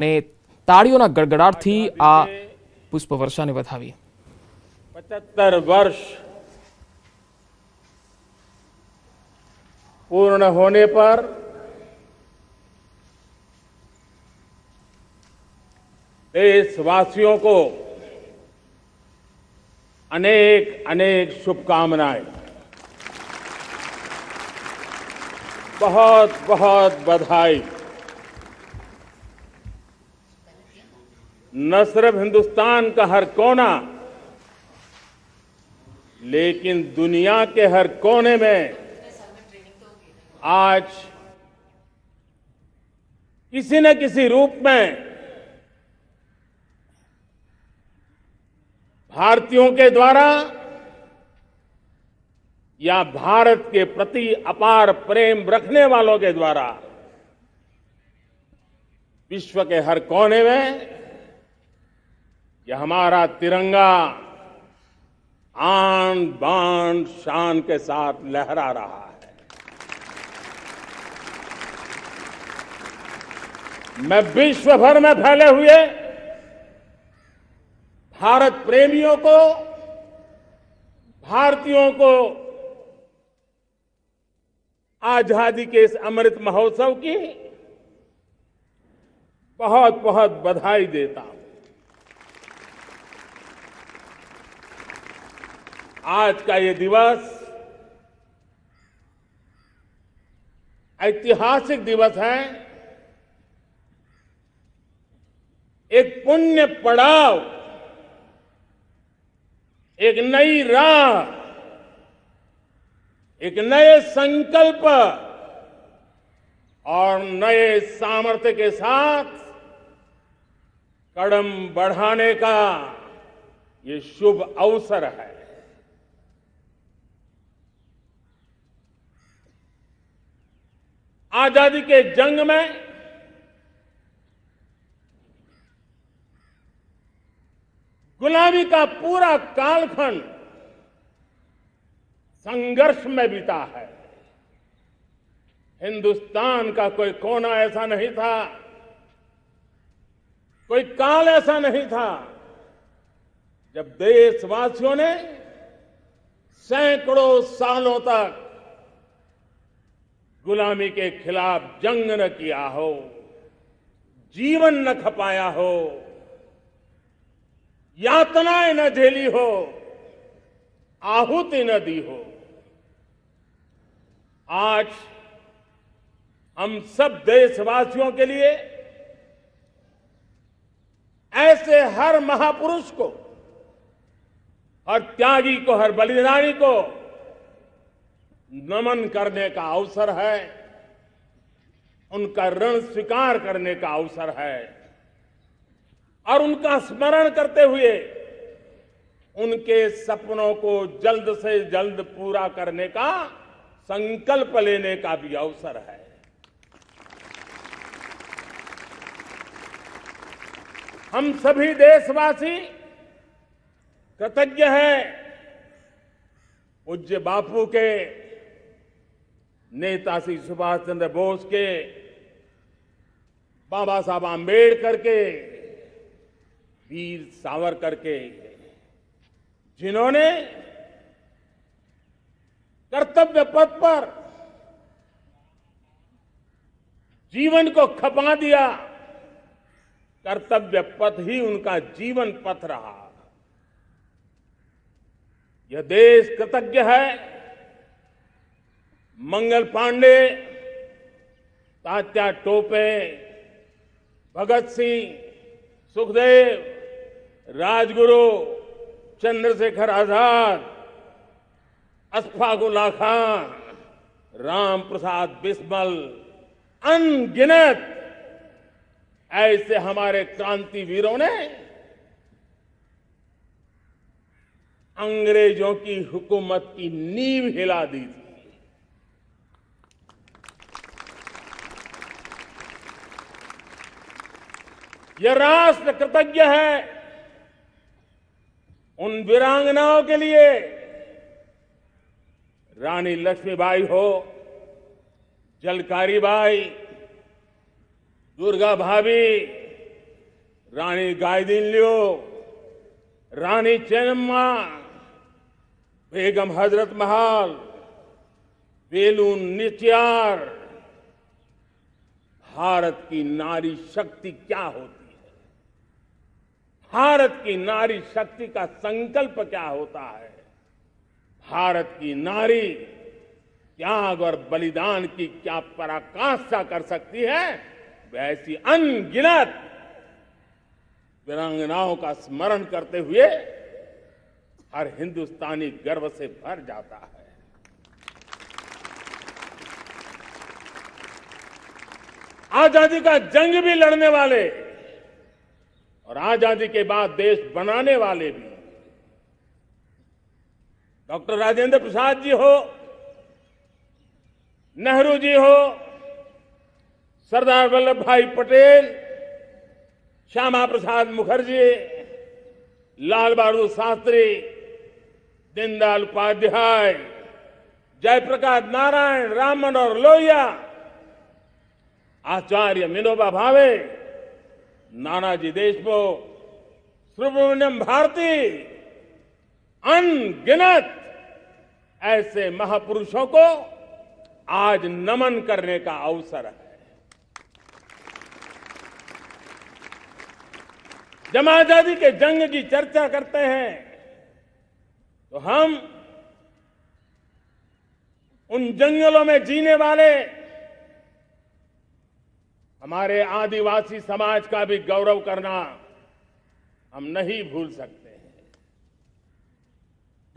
અને તાળીઓના ગડગડાટથી આ પુષ્પવર્ષાને વધાવી. 75 वर्ष पूर्ण होने पर देशवासियों को अनेक अनेक शुभकामनाएं, बहुत बहुत बधाई. न सिर्फ हिंदुस्तान का हर कोना, लेकिन दुनिया के हर कोने में आज किसी न किसी रूप में भारतीयों के द्वारा या भारत के प्रति अपार प्रेम रखने वालों के द्वारा विश्व के हर कोने में यह हमारा तिरंगा आन बान शान के साथ लहरा रहा है. मैं विश्व भर में फैले हुए भारत प्रेमियों को, भारतीयों को आजादी के इस अमृत महोत्सव की बहुत बहुत बधाई देता हूं. आज का ये दिवस ऐतिहासिक दिवस है. एक पुण्य पड़ाव, एक नई राह, एक नए संकल्प और नए सामर्थ्य के साथ कदम बढ़ाने का ये शुभ अवसर है. आजादी के जंग में गुलामी का पूरा कालखंड संघर्ष में बीता है. हिंदुस्तान का कोई कोना ऐसा नहीं था, कोई काल ऐसा नहीं था जब देशवासियों ने सैकड़ों सालों तक गुलामी के खिलाफ जंग न किया हो, जीवन न खपाया हो, यातनाएं न झेली हो, आहुति न दी हो. आज हम सब देशवासियों के लिए ऐसे हर महापुरुष को, हर त्यागी को, हर बलिदानी को नमन करने का अवसर है, उनका ऋण स्वीकार करने का अवसर है और उनका स्मरण करते हुए उनके सपनों को जल्द से जल्द पूरा करने का संकल्प लेने का भी अवसर है. हम सभी देशवासी कृतज्ञ हैं पूज्य बापू के, नेताजी सुभाष चंद्र बोस के, बाबा साहब आंबेडकर के, वीर सावरकर के, जिन्होंने कर्तव्य पथ पर जीवन को खपा दिया. कर्तव्य पथ ही उनका जीवन पथ रहा. यह देश कृतज्ञ है मंगल पांडे, तात्या टोपे, भगत सिंह, सुखदेव, राजगुरु, चंद्रशेखर आजाद, अशफाक उल्लाह खान, राम प्रसाद बिस्मिल, अनगिनत ऐसे हमारे क्रांति वीरों ने अंग्रेजों की हुकूमत की नींव हिला दी थी. यह राष्ट्र कृतज्ञ है उन वीरांगनाओं के लिए, रानी लक्ष्मीबाई हो, झलकारी बाई, दुर्गा भाभी, रानी गाइदिन्ल्यो, रानी चेन्नम्मा, बेगम हजरत महल, वेलु नाचियार। भारत की नारी शक्ति क्या होती है, भारत की नारी शक्ति का संकल्प क्या होता है, भारत की नारी त्याग और बलिदान की क्या पराकाष्ठा कर सकती है, वैसी अनगिनत वीरांगनाओं का स्मरण करते हुए हर हिंदुस्तानी गर्व से भर जाता है। आजादी का जंग भी लड़ने वाले और आजादी के बाद देश बनाने वाले भी, डॉक्टर राजेंद्र प्रसाद जी हो, नेहरू जी हो, सरदार वल्लभ भाई पटेल, श्यामा प्रसाद मुखर्जी, लाल बहादुर शास्त्री, दीनदयाल उपाध्याय, जयप्रकाश नारायण, राम मनोहर लोहिया, आचार्य विनोबा भावे, नानाजी देशमुख, सुब्रमण्यम भारती, अनगिनत ऐसे महापुरुषों को आज नमन करने का अवसर है। जब आजादी के जंग की चर्चा करते हैं तो हम उन जंगलों में जीने वाले हमारे आदिवासी समाज का भी गौरव करना हम नहीं भूल सकते हैं।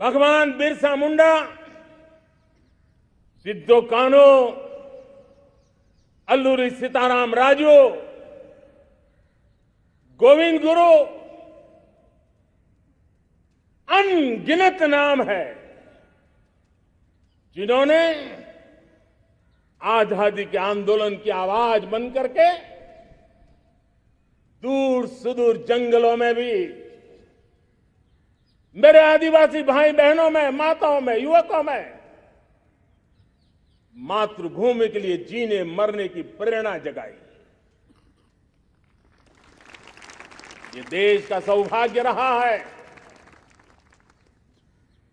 भगवान बिरसा मुंडा, सिद्धो कान्हू, अल्लूरी सीताराम राजू, गोविंद गुरु, अनगिनत नाम है जिन्होंने आजादी के आंदोलन की आवाज बन करके दूर सुदूर जंगलों में भी मेरे आदिवासी भाई बहनों में, माताओं में, युवकों में मातृभूमि के लिए जीने मरने की प्रेरणा जगाई। ये देश का सौभाग्य रहा है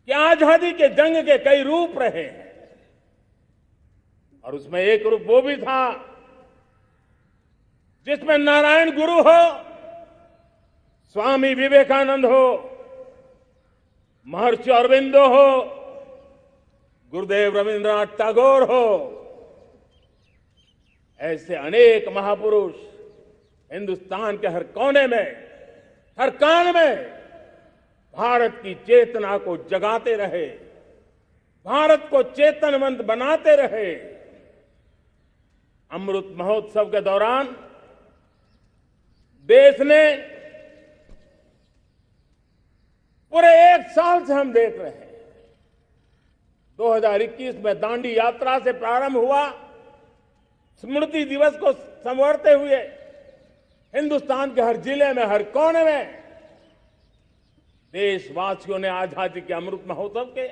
कि आजादी के जंग के कई रूप रहे हैं और उसमें एक रूप वो भी था जिसमें नारायण गुरु हो, स्वामी विवेकानंद हो, महर्षि अरविंदो हो, गुरुदेव रविंद्रनाथ टैगोर हो, ऐसे अनेक महापुरुष हिंदुस्तान के हर कोने में, हर कान में भारत की चेतना को जगाते रहे, भारत को चेतनवंत बनाते रहे। अमृत महोत्सव के दौरान देश ने पूरे एक साल से हम देख रहे हैं, 2021 में दांडी यात्रा से प्रारंभ हुआ, स्मृति दिवस को संवारते हुए हिंदुस्तान के हर जिले में, हर कोने में देशवासियों ने आजादी के अमृत महोत्सव के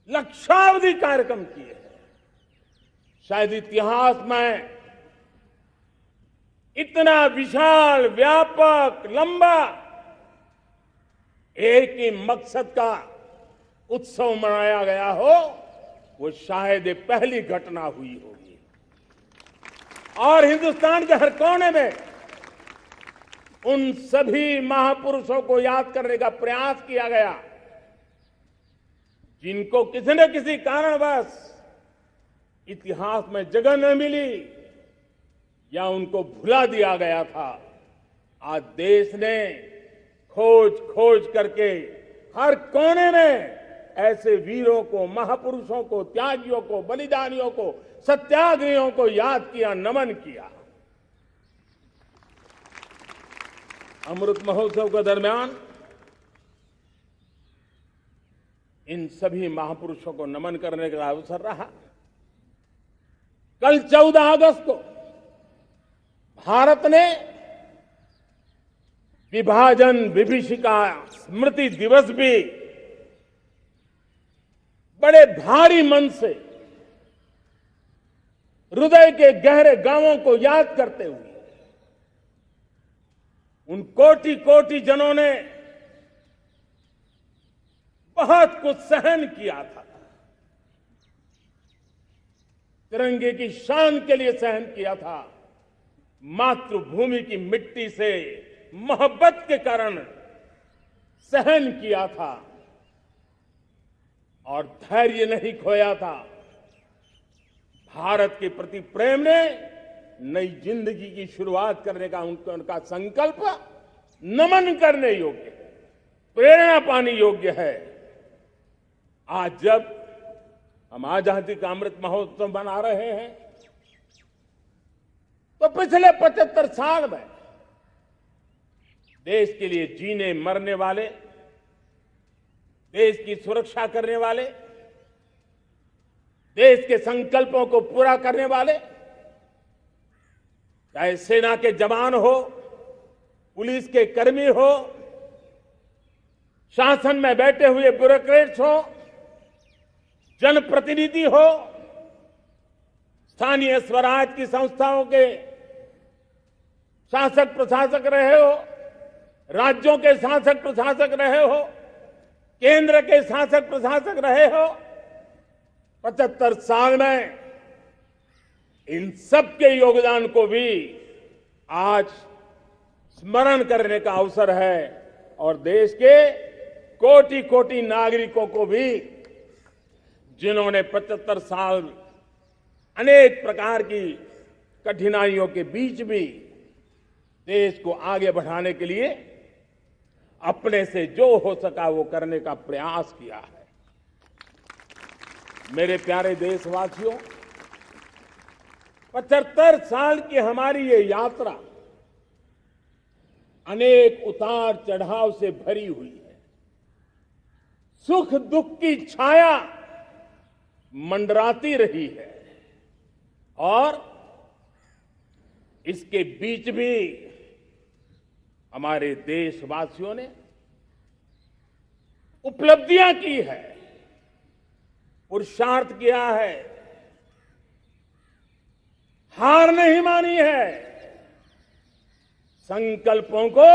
लक्षावधि कार्यक्रम किए हैं। शायद इतिहास में इतना विशाल, व्यापक, लंबा एक ही मकसद का उत्सव मनाया गया हो, वो शायद ये पहली घटना हुई होगी। और हिंदुस्तान के हर कोने में उन सभी महापुरुषों को याद करने का प्रयास किया गया जिनको किसी न किसी कारणवश इतिहास में जगह न मिली या उनको भुला दिया गया था। आज देश ने खोज खोज करके हर कोने में ऐसे वीरों को, महापुरुषों को, त्यागियों को, बलिदानियों को, सत्याग्रहियों को याद किया, नमन किया। अमृत महोत्सव के दरमियान इन सभी महापुरुषों को नमन करने का अवसर रहा। कल 14 अगस्त को भारत ने विभाजन विभीषिका स्मृति दिवस भी बड़े भारी मन से हृदय के गहरे गांवों को याद करते हुए उन कोटि कोटि जनों ने बहुत कुछ सहन किया था। तिरंगे की शान के लिए सहन किया था। मातृभूमि की मिट्टी से मोहब्बत के कारण सहन किया था और धैर्य नहीं खोया था। भारत के प्रति प्रेम ने नई जिंदगी की शुरुआत करने का उनका संकल्प नमन करने योग्य, प्रेरणा पाने योग्य है। आज जब हम आजादी का अमृत महोत्सव मना रहे हैं तो पिछले 75 साल में देश के लिए जीने मरने वाले, देश की सुरक्षा करने वाले, देश के संकल्पों को पूरा करने वाले, चाहे सेना के जवान हो, पुलिस के कर्मी हो, शासन में बैठे हुए ब्यूरोक्रेट्स हो, जनप्रतिनिधि हो, स्थानीय स्वराज की संस्थाओं के शासक प्रशासक रहे हो, राज्यों के शासक प्रशासक रहे हो, केंद्र के शासक प्रशासक रहे हो, 75 साल में इन सबके योगदान को भी आज स्मरण करने का अवसर है और देश के कोटि कोटि नागरिकों को भी, जिन्होंने 75 साल अनेक प्रकार की कठिनाइयों के बीच भी देश को आगे बढ़ाने के लिए अपने से जो हो सका वो करने का प्रयास किया है। मेरे प्यारे देशवासियों, 75 साल की हमारी ये यात्रा अनेक उतार चढ़ाव से भरी हुई है। सुख दुख की छाया मंडराती रही है और इसके बीच भी हमारे देशवासियों ने उपलब्धियां की है, पुरुषार्थ किया है, हार नहीं मानी है, संकल्पों को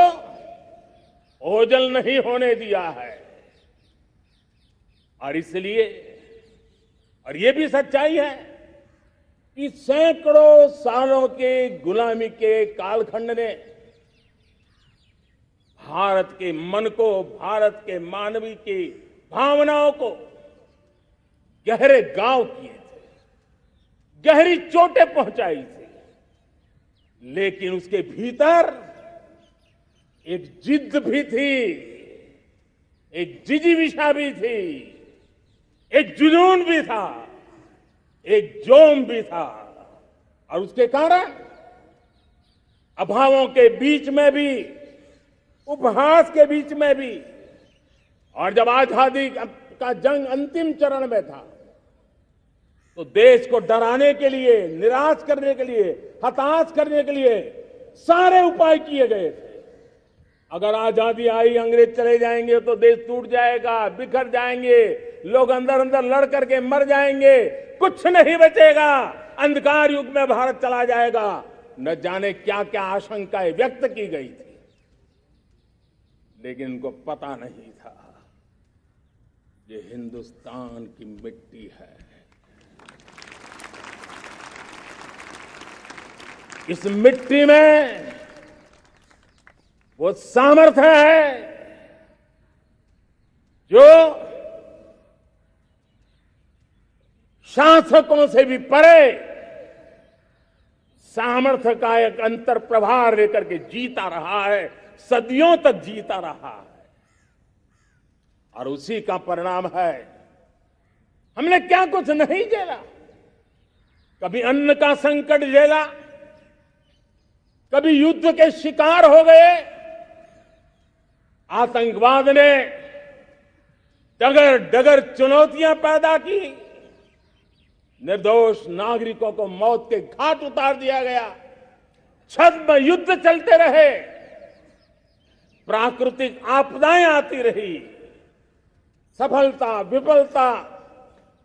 ओझल नहीं होने दिया है। और इसलिए, और ये भी सच्चाई है कि सैकड़ों सालों के गुलामी के कालखंड ने भारत के मन को, भारत के मानवीय की भावनाओं को गहरे घाव किए थे, गहरी चोटें पहुंचाई थी, लेकिन उसके भीतर एक जिद भी थी, एक जिजीविषा भी थी, एक जुनून भी था, एक जोम भी था। और उसके कारण अभावों के बीच में भी, उपहास के बीच में भी, और जब आजादी का जंग अंतिम चरण में था तो देश को डराने के लिए, निराश करने के लिए, हताश करने के लिए सारे उपाय किए गए थे। अगर आजादी आई, अंग्रेज चले जाएंगे तो देश टूट जाएगा, बिखर जाएंगे, लोग अंदर अंदर लड़ करके मर जाएंगे, कुछ नहीं बचेगा, अंधकार युग में भारत चला जाएगा। न जाने क्या क्या आशंकाएं व्यक्त की गई थी, लेकिन उनको पता नहीं था ये हिंदुस्तान की मिट्टी है। इस मिट्टी में वो सामर्थ्य है जो शासकों से भी परे सामर्थ्य का एक अंतर प्रभार लेकर के जीता रहा है, सदियों तक जीता रहा है। और उसी का परिणाम है, हमने क्या कुछ नहीं झेला। कभी अन्न का संकट झेला, कभी युद्ध के शिकार हो गए, आतंकवाद ने डगर डगर चुनौतियां पैदा की, निर्दोष नागरिकों को मौत के घाट उतार दिया गया, छद्म युद्ध चलते रहे, प्राकृतिक आपदाएं आती रही, सफलता विफलता,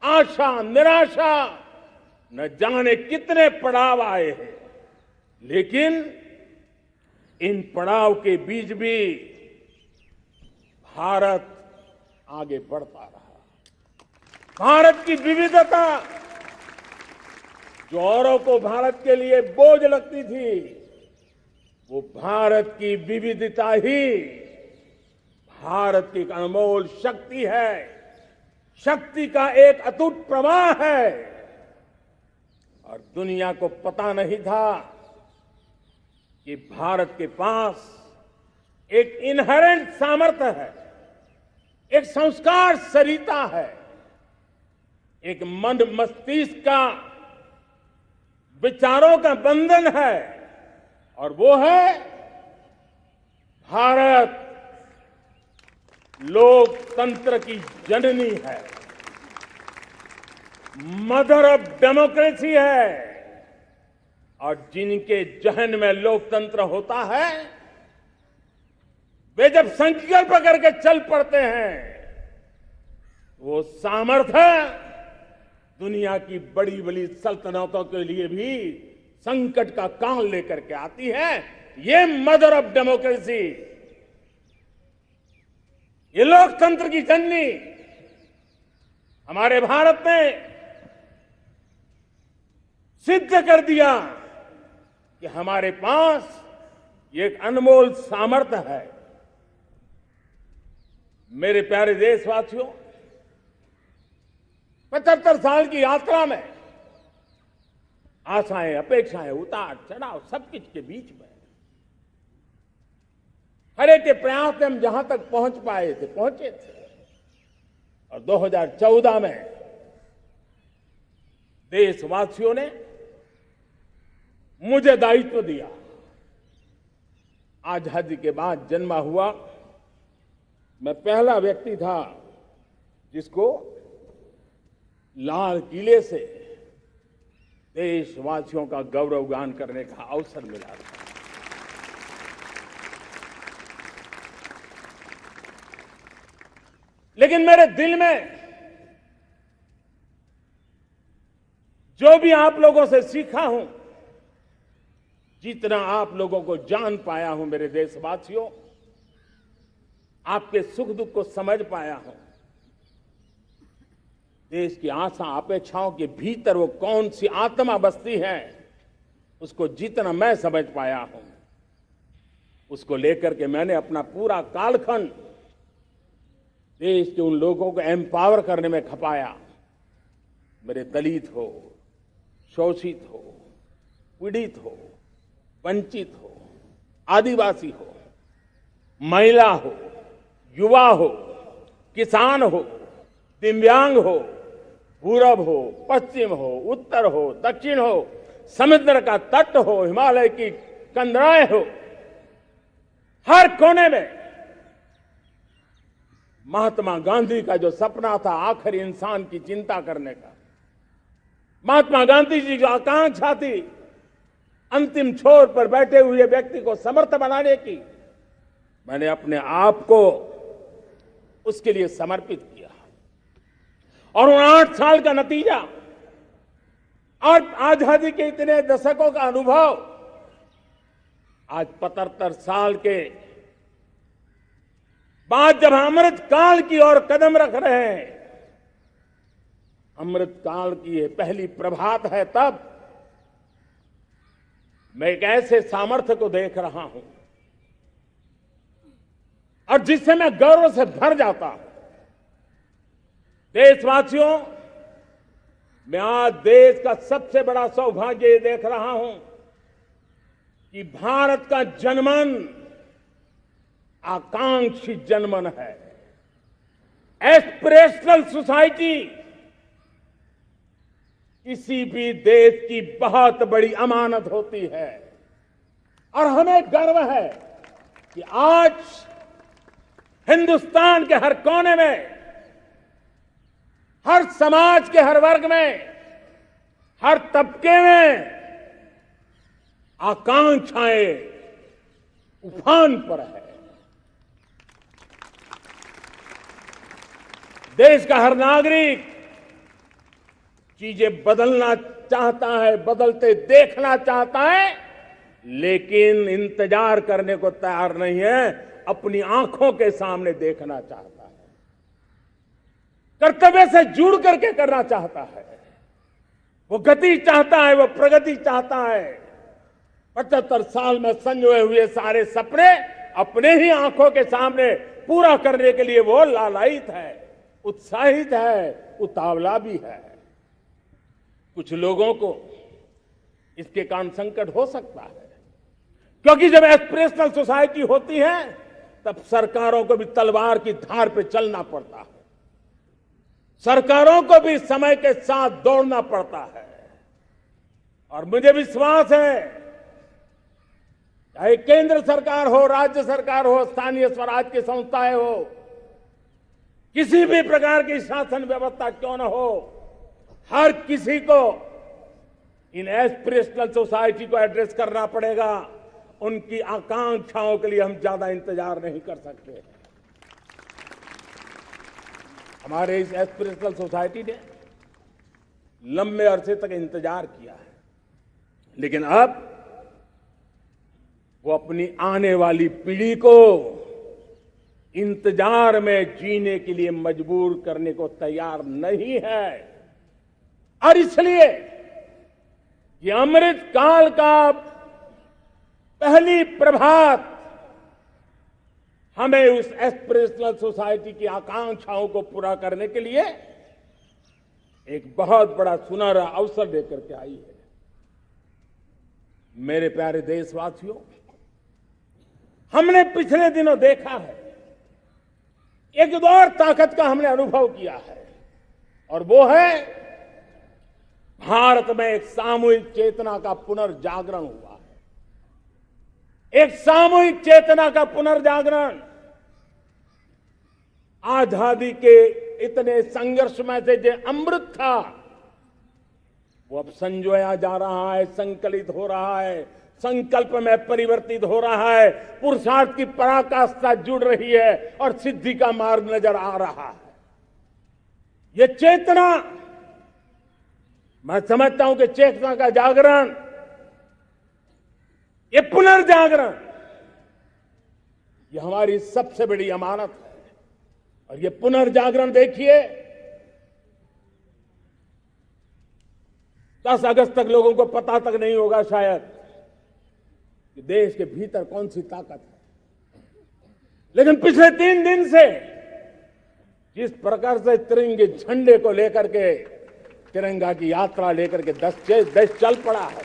आशा निराशा, न जाने कितने पड़ाव आए हैं, लेकिन इन पड़ाव के बीच भी भारत आगे बढ़ता रहा। भारत की विविधता जो औरों को भारत के लिए बोझ लगती थी, वो भारत की विविधता ही भारत की एक अनमोल शक्ति है, शक्ति का एक अटूट प्रवाह है। और दुनिया को पता नहीं था कि भारत के पास एक इनहेरेंट सामर्थ्य है, एक संस्कार सरिता है, एक मन मस्तिष्क का विचारों का बंधन है, और वो है भारत लोकतंत्र की जननी है, मदर ऑफ डेमोक्रेसी है। और जिनके जहन में लोकतंत्र होता है, वे जब संकल्प करके चल पड़ते हैं, वो सामर्थ्य दुनिया की बड़ी बड़ी सल्तनतों के लिए भी संकट का काल लेकर के आती है। ये मदर ऑफ डेमोक्रेसी, ये लोकतंत्र की जननी हमारे भारत ने सिद्ध कर दिया कि हमारे पास ये एक अनमोल सामर्थ्य है। मेरे प्यारे देशवासियों, 75 साल की यात्रा में आशाएं, अपेक्षाएं, उतार चढ़ाव सब कुछ के बीच में हर एक के प्रयास से हम जहां तक पहुंच पाए थे, पहुंचे थे। और 2014 में देशवासियों ने मुझे दायित्व दिया। आजादी के बाद जन्मा हुआ मैं पहला व्यक्ति था जिसको लाल किले से देशवासियों का गौरवगान करने का अवसर मिला था। लेकिन मेरे दिल में जो भी आप लोगों से सीखा हूं, जितना आप लोगों को जान पाया हूं मेरे देशवासियों, आपके सुख दुख को समझ पाया हूं, देश की आशा अपेक्षाओं के भीतर वो कौन सी आत्मा बसती है, उसको जितना मैं समझ पाया हूं, उसको लेकर के मैंने अपना पूरा कालखंड देश के उन लोगों को एम्पावर करने में खपाया। मेरे दलित हो, शोषित हो, पीड़ित हो, वंचित हो, आदिवासी हो, महिला हो, युवा हो, किसान हो, दिव्यांग हो, पूरब हो, पश्चिम हो, उत्तर हो, दक्षिण हो, समुद्र का तट हो, हिमालय की कंदराएं हो, हर कोने में महात्मा गांधी का जो सपना था आखिर इंसान की चिंता करने का, महात्मा गांधी जी जो आकांक्षा थी अंतिम छोर पर बैठे हुए व्यक्ति को समर्थ बनाने की, मैंने अपने आप को उसके लिए समर्पित किया। और उन 8 साल का नतीजा और आजादी के इतने दशकों का अनुभव आज 75 साल के बाद जब अमृत काल की ओर कदम रख रहे हैं, अमृत काल की ये पहली प्रभात है, तब मैं एक ऐसे सामर्थ्य को देख रहा हूं और जिससे मैं गौरव से भर जाता हूं। देशवासियों, मैं आज देश का सबसे बड़ा सौभाग्य ये देख रहा हूं कि भारत का जनमन आकांक्षी जनमन है। एस्पिरेशनल सोसाइटी किसी भी देश की बहुत बड़ी अमानत होती है और हमें गर्व है कि आज हिंदुस्तान के हर कोने में, हर समाज के हर वर्ग में, हर तबके में आकांक्षाएं उफान पर है। देश का हर नागरिक चीजें बदलना चाहता है, बदलते देखना चाहता है, लेकिन इंतजार करने को तैयार नहीं है, अपनी आंखों के सामने देखना चाहता है, कर्तव्य से जुड़ करके करना चाहता है, वो गति चाहता है, वो प्रगति चाहता है। 75 साल में संजोए हुए सारे सपने अपने ही आंखों के सामने पूरा करने के लिए वो लालायित है, उत्साहित है, उतावला भी है। कुछ लोगों को इसके कारण संकट हो सकता है, क्योंकि जब एस्पिरेशनल सोसाइटी होती है तब सरकारों को भी तलवार की धार पे चलना पड़ता है, सरकारों को भी समय के साथ दौड़ना पड़ता है। और मुझे विश्वास है, चाहे केंद्र सरकार हो, राज्य सरकार हो, स्थानीय स्वराज की संस्थाएं हो, किसी भी प्रकार की शासन व्यवस्था क्यों न हो, हर किसी को इन एस्पिरेशनल सोसाइटी को एड्रेस करना पड़ेगा। उनकी आकांक्षाओं के लिए हम ज्यादा इंतजार नहीं कर सकते। हमारे इस एस्पिरेशनल सोसाइटी ने लंबे अरसे तक इंतजार किया है, लेकिन अब वो अपनी आने वाली पीढ़ी को इंतजार में जीने के लिए मजबूर करने को तैयार नहीं है। और इसलिए ये अमृत काल का पहली प्रभात हमें उस एस्पिरेशनल सोसाइटी की आकांक्षाओं को पूरा करने के लिए एक बहुत बड़ा सुनहरा अवसर देकर के आई है। मेरे प्यारे देशवासियों, हमने पिछले दिनों देखा है, एक और ताकत का हमने अनुभव किया है, और वो है भारत में एक सामूहिक चेतना का पुनर्जागरण हुआ है। एक सामूहिक चेतना का पुनर्जागरण आजादी के इतने संघर्ष में से जो अमृत था वो अब संजोया जा रहा है, संकलित हो रहा है, संकल्प में परिवर्तित हो रहा है, पुरुषार्थ की पराकाष्ठा जुड़ रही है और सिद्धि का मार्ग नजर आ रहा है। ये चेतना, मैं समझता हूं कि चेतना का जागरण, ये पुनर्जागरण, ये हमारी सबसे बड़ी अमानत है। और ये पुनर्जागरण देखिए, 10 अगस्त तक लोगों को पता तक नहीं होगा शायद कि देश के भीतर कौन सी ताकत है, लेकिन पिछले 3 दिन से जिस प्रकार से तिरंगे झंडे को लेकर के, तिरंगा की यात्रा लेकर के देश चल पड़ा है,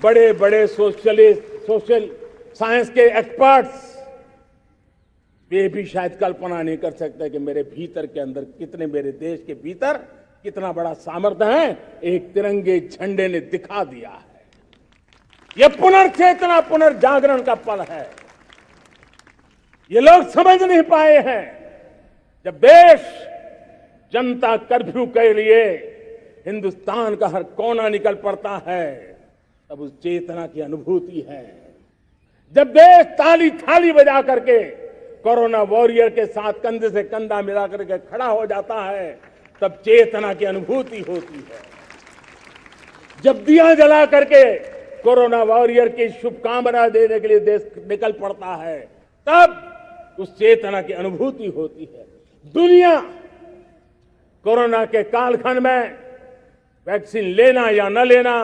बड़े बड़े सोशल साइंस के एक्सपर्ट्स वे भी शायद कल्पना नहीं कर सकते कि मेरे भीतर के अंदर कितने, मेरे देश के भीतर कितना बड़ा सामर्थ्य है, एक तिरंगे झंडे ने दिखा दिया है। यह पुनर्चेतना, पुनर्जागरण का पल है। ये लोग समझ नहीं पाए हैं, जब देश जनता कर्फ्यू के लिए हिंदुस्तान का हर कोना निकल पड़ता है, तब उस चेतना की अनुभूति है। जब देश ताली थाली बजा करके कोरोना वॉरियर के साथ कंधे से कंधा मिला करके खड़ा हो जाता है, तब चेतना की अनुभूति होती है। जब दिया जला करके कोरोना वॉरियर की शुभकामना देने के लिए देश निकल पड़ता है, तब उस चेतना की अनुभूति होती है। दुनिया कोरोना के कालखंड में वैक्सीन लेना या न लेना,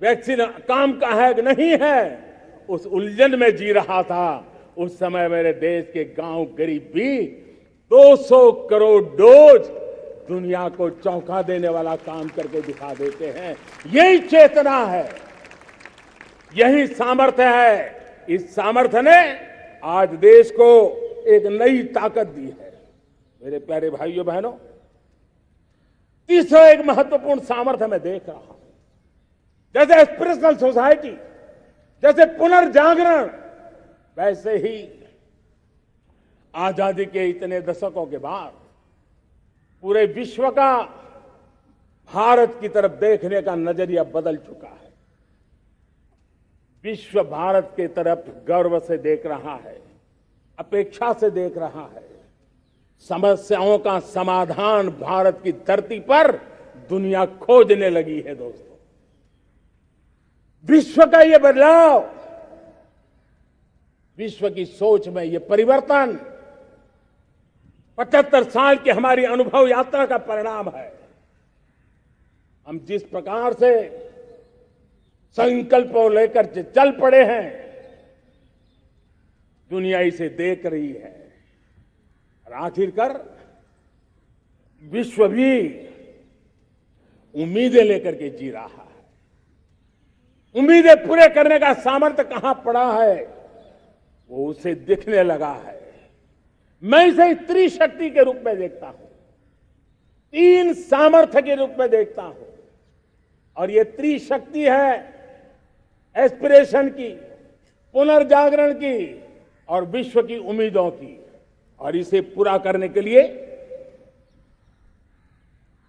वैक्सीन काम का है कि नहीं है, उस उलझन में जी रहा था। उस समय मेरे देश के गांव गरीब भी 200 करोड़ डोज दुनिया को चौंका देने वाला काम करके दिखा देते हैं। यही चेतना है, यही सामर्थ्य है। इस सामर्थ्य ने आज देश को एक नई ताकत दी है। मेरे प्यारे भाइयों बहनों, तीसरा एक महत्वपूर्ण सामर्थ्य मैं देख रहा हूं, जैसे एस्पिरेशनल सोसाइटी, जैसे पुनर्जागरण, वैसे ही आजादी के इतने दशकों के बाद पूरे विश्व का भारत की तरफ देखने का नजरिया बदल चुका है। विश्व भारत की तरफ गर्व से देख रहा है, अपेक्षा से देख रहा है। समस्याओं का समाधान भारत की धरती पर दुनिया खोजने लगी है। दोस्तों, विश्व का ये बदलाव, विश्व की सोच में ये परिवर्तन 75 साल की हमारी अनुभव यात्रा का परिणाम है। हम जिस प्रकार से संकल्पों लेकर चल पड़े हैं, दुनिया इसे देख रही है और आखिरकार विश्व भी उम्मीदें लेकर के जी रहा है। उम्मीदें पूरे करने का सामर्थ्य कहां पड़ा है, वो उसे दिखने लगा है। मैं इसे त्रिशक्ति के रूप में देखता हूं, 3 सामर्थ्य के रूप में देखता हूं। और ये त्रिशक्ति है एस्पिरेशन की, पुनर्जागरण की और विश्व की उम्मीदों की। और इसे पूरा करने के लिए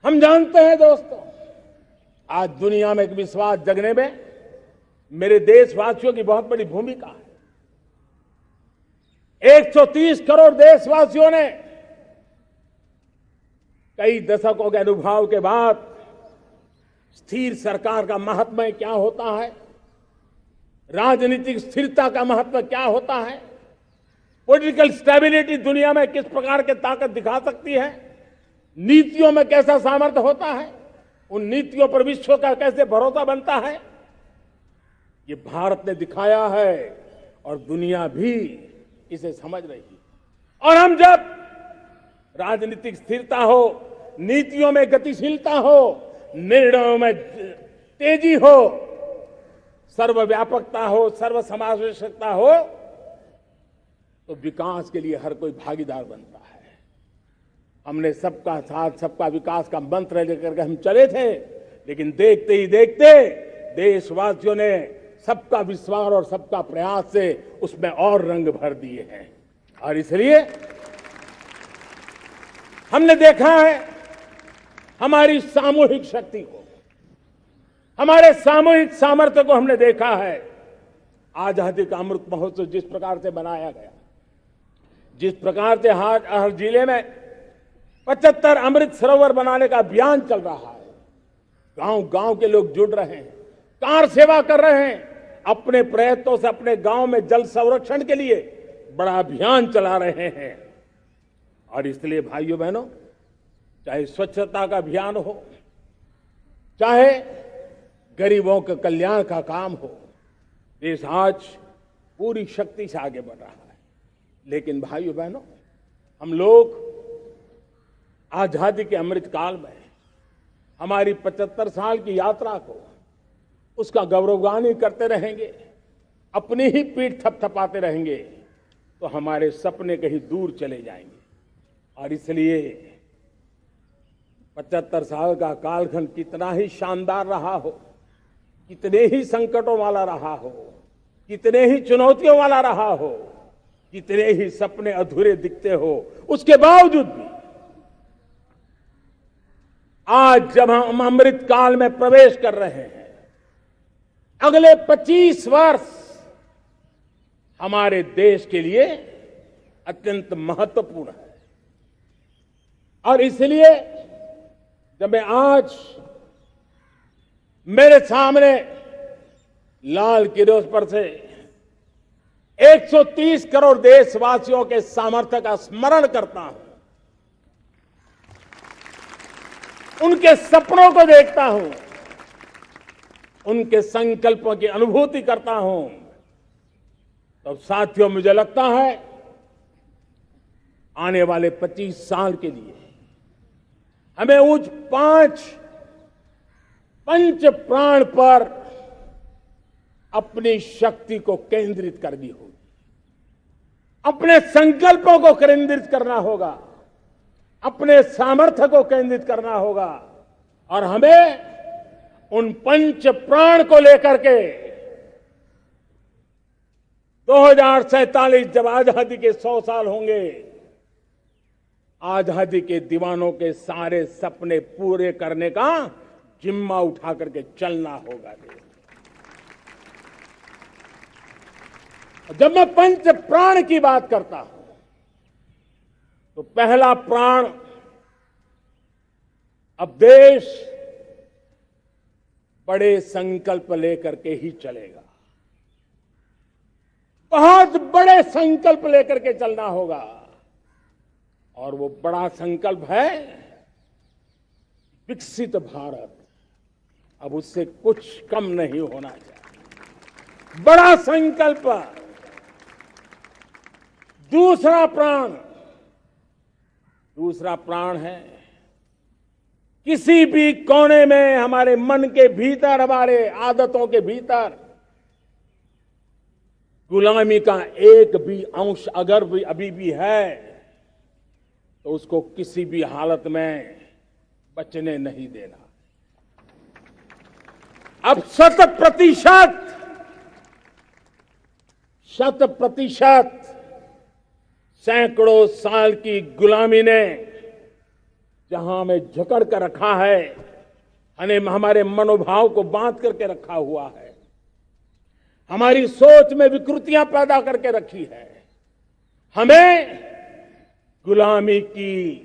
हम जानते हैं दोस्तों, आज दुनिया में एक विश्वास जगने में मेरे देशवासियों की बहुत बड़ी भूमिका है। 130 करोड़ देशवासियों ने कई दशकों के अनुभव के बाद स्थिर सरकार का महत्व क्या होता है, राजनीतिक स्थिरता का महत्व क्या होता है, पॉलिटिकल स्टेबिलिटी दुनिया में किस प्रकार की ताकत दिखा सकती है, नीतियों में कैसा सामर्थ्य होता है, उन नीतियों पर विश्व का कैसे भरोसा बनता है, ये भारत ने दिखाया है और दुनिया भी इसे समझ रही है। और हम जब राजनीतिक स्थिरता हो, नीतियों में गतिशीलता हो, निर्णयों में तेजी हो, सर्वव्यापकता हो, सर्वसमावेशकता हो, तो विकास के लिए हर कोई भागीदार बनता है। हमने सबका साथ सबका विकास का मंत्र लेकर के हम चले थे, लेकिन देखते ही देखते देशवासियों ने सबका विश्वास और सबका प्रयास से उसमें और रंग भर दिए हैं। और इसलिए हमने देखा है हमारी सामूहिक शक्ति को, हमारे सामूहिक सामर्थ्य को हमने देखा है। आजादी का अमृत महोत्सव जिस प्रकार से मनाया गया, जिस प्रकार से हर जिले में 75 अमृत सरोवर बनाने का अभियान चल रहा है, गांव-गांव के लोग जुड़ रहे हैं, कार सेवा कर रहे हैं, अपने प्रयत्नों से अपने गांव में जल संरक्षण के लिए बड़ा अभियान चला रहे हैं। और इसलिए भाइयों बहनों, चाहे स्वच्छता का अभियान हो, चाहे गरीबों के कल्याण का काम हो, देश आज पूरी शक्ति से आगे बढ़ रहा है। लेकिन भाइयों बहनों, हम लोग आजादी के अमृत काल में हमारी 75 साल की यात्रा को उसका गौरवगान करते रहेंगे, अपनी ही पीठ थपथपाते रहेंगे, तो हमारे सपने कहीं दूर चले जाएंगे। और इसलिए 75 साल का कालखंड कितना ही शानदार रहा हो, कितने ही संकटों वाला रहा हो, कितने ही चुनौतियों वाला रहा हो, कितने ही सपने अधूरे दिखते हो, उसके बावजूद भी आज जब हम अमृत काल में प्रवेश कर रहे हैं, अगले 25 वर्ष हमारे देश के लिए अत्यंत महत्वपूर्ण है। और इसलिए जब मैं आज मेरे सामने लाल किले पर से 130 करोड़ देशवासियों के सामर्थ्य का स्मरण करता हूं, उनके सपनों को देखता हूं, उनके संकल्पों की अनुभूति करता हूं, तो साथियों मुझे लगता है आने वाले 25 साल के लिए हमें उस 5 पंच प्राण पर अपनी शक्ति को केंद्रित करनी होगी, अपने संकल्पों को केंद्रित करना होगा, अपने सामर्थ्य को केंद्रित करना होगा। और हमें उन पंच प्राण को लेकर के 2047 जब आजादी के 100 साल होंगे, आजादी के दीवानों के सारे सपने पूरे करने का जिम्मा उठा करके चलना होगा। जब मैं पंच प्राण की बात करता हूं, तो पहला प्राण, अब देश बड़े संकल्प लेकर के ही चलेगा। बहुत बड़े संकल्प लेकर के चलना होगा और वो बड़ा संकल्प है विकसित भारत। अब उससे कुछ कम नहीं होना चाहिए। बड़ा संकल्प। दूसरा प्राण है किसी भी कोने में हमारे मन के भीतर, हमारे आदतों के भीतर गुलामी का एक भी अंश अगर भी अभी भी है तो उसको किसी भी हालत में बचने नहीं देना। अब 100% सैकड़ों साल की गुलामी ने जहां हमें जकड़ कर रखा है, हमारे मनोभाव को बांध करके रखा हुआ है, हमारी सोच में विकृतियां पैदा करके रखी है, हमें गुलामी की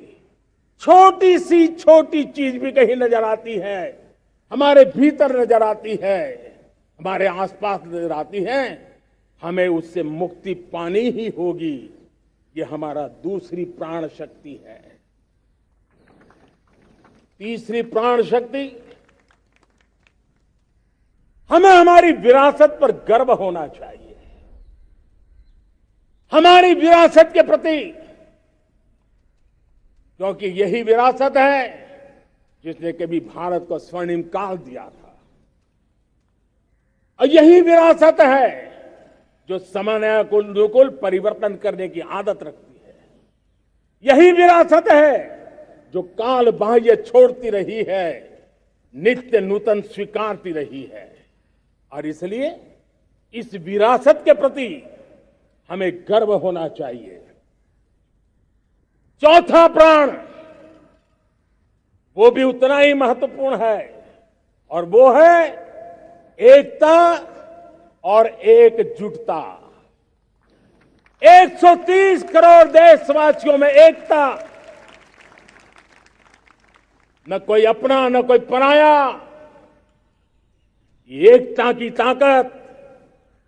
छोटी सी छोटी चीज भी कहीं नजर आती है, हमारे भीतर नजर आती है, हमारे आसपास नजर आती है, हमें उससे मुक्ति पानी ही होगी। ये हमारा दूसरी प्राण शक्ति है। तीसरी प्राण शक्ति, हमें हमारी विरासत पर गर्व होना चाहिए। हमारी विरासत के प्रति, क्योंकि यही विरासत है जिसने कभी भारत को स्वर्णिम काल दिया था, और यही विरासत है जो समय को अनुकूल परिवर्तन करने की आदत रखती है। यही विरासत है जो काल बाह्य छोड़ती रही है, नित्य नूतन स्वीकारती रही है। और इसलिए इस विरासत के प्रति हमें गर्व होना चाहिए। चौथा प्राण, वो भी उतना ही महत्वपूर्ण है, और वो है एकता और एकजुटता। 130 करोड़ देशवासियों में एकता, न कोई अपना न कोई पराया। एकता की ताकत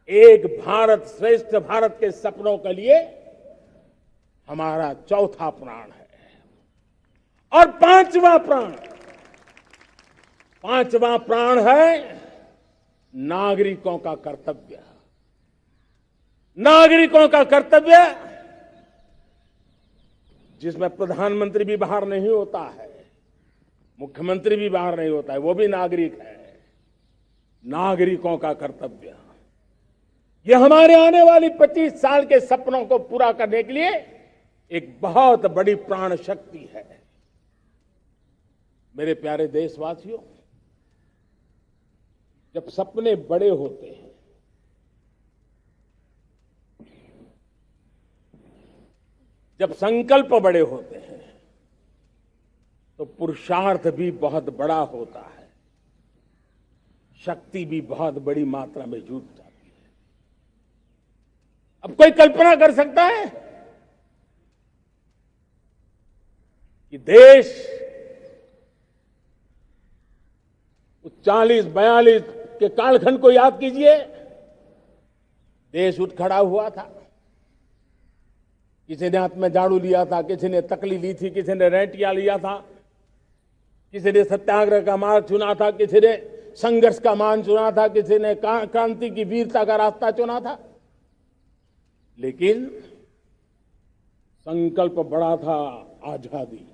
एक भारत श्रेष्ठ भारत के सपनों के लिए हमारा चौथा प्राण है। और पांचवा प्राण है नागरिकों का कर्तव्य। नागरिकों का कर्तव्य जिसमें प्रधानमंत्री भी बाहर नहीं होता है, मुख्यमंत्री भी बाहर नहीं होता है, वो भी नागरिक है। नागरिकों का कर्तव्य, यह हमारे आने वाली 25 साल के सपनों को पूरा करने के लिए एक बहुत बड़ी प्राण शक्ति है। मेरे प्यारे देशवासियों, जब सपने बड़े होते हैं, जब संकल्प बड़े होते हैं, तो पुरुषार्थ भी बहुत बड़ा होता है, शक्ति भी बहुत बड़ी मात्रा में जुट जाती है। अब कोई कल्पना कर सकता है कि देश 40-42 के कालखंड को याद कीजिए। देश उठ खड़ा हुआ था, किसी ने हाथ में झाड़ू लिया था, किसी ने तकली ली थी, किसी ने रेंटिया लिया था, किसी ने सत्याग्रह का मार्ग चुना था, किसी ने संघर्ष का मान चुना था, किसी ने क्रांति की वीरता का रास्ता चुना था। लेकिन संकल्प बड़ा था आजादी,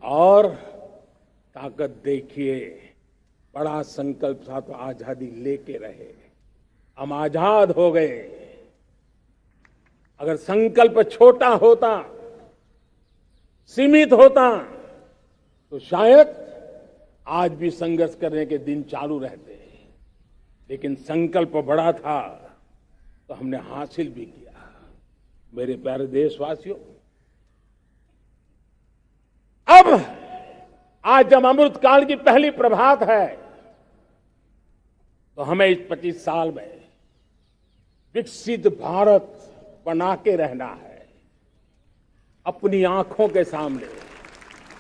और ताकत देखिए, बड़ा संकल्प था तो आजादी लेके रहे। हम आजाद हो गए। अगर संकल्प छोटा होता, सीमित होता, तो शायद आज भी संघर्ष करने के दिन चालू रहते। लेकिन संकल्प बड़ा था तो हमने हासिल भी किया। मेरे प्यारे देशवासियों, अब आज जब अमृत काल की पहली प्रभात है, तो हमें इस 25 साल में विकसित भारत बना के रहना है। अपनी आंखों के सामने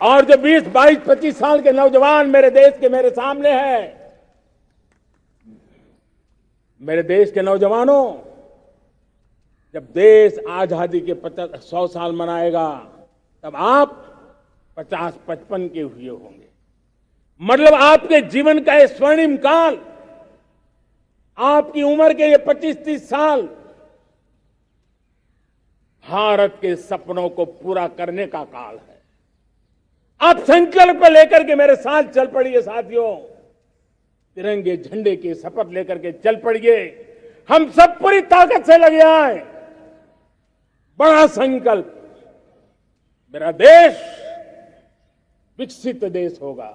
और जो 20, 22, 25 साल के नौजवान मेरे देश के मेरे सामने हैं, मेरे देश के नौजवानों, जब देश आजादी के 100 साल मनाएगा तब आप 50-55 के हुए होंगे। मतलब आपके जीवन का ये स्वर्णिम काल, आपकी उम्र के ये 25-30 साल भारत के सपनों को पूरा करने का काल है। आप संकल्प लेकर के मेरे साथ चल पड़िए साथियों, तिरंगे झंडे की शपथ लेकर के चल पड़िए। हम सब पूरी ताकत से लगे आए। बड़ा संकल्प, मेरा देश विकसित देश होगा,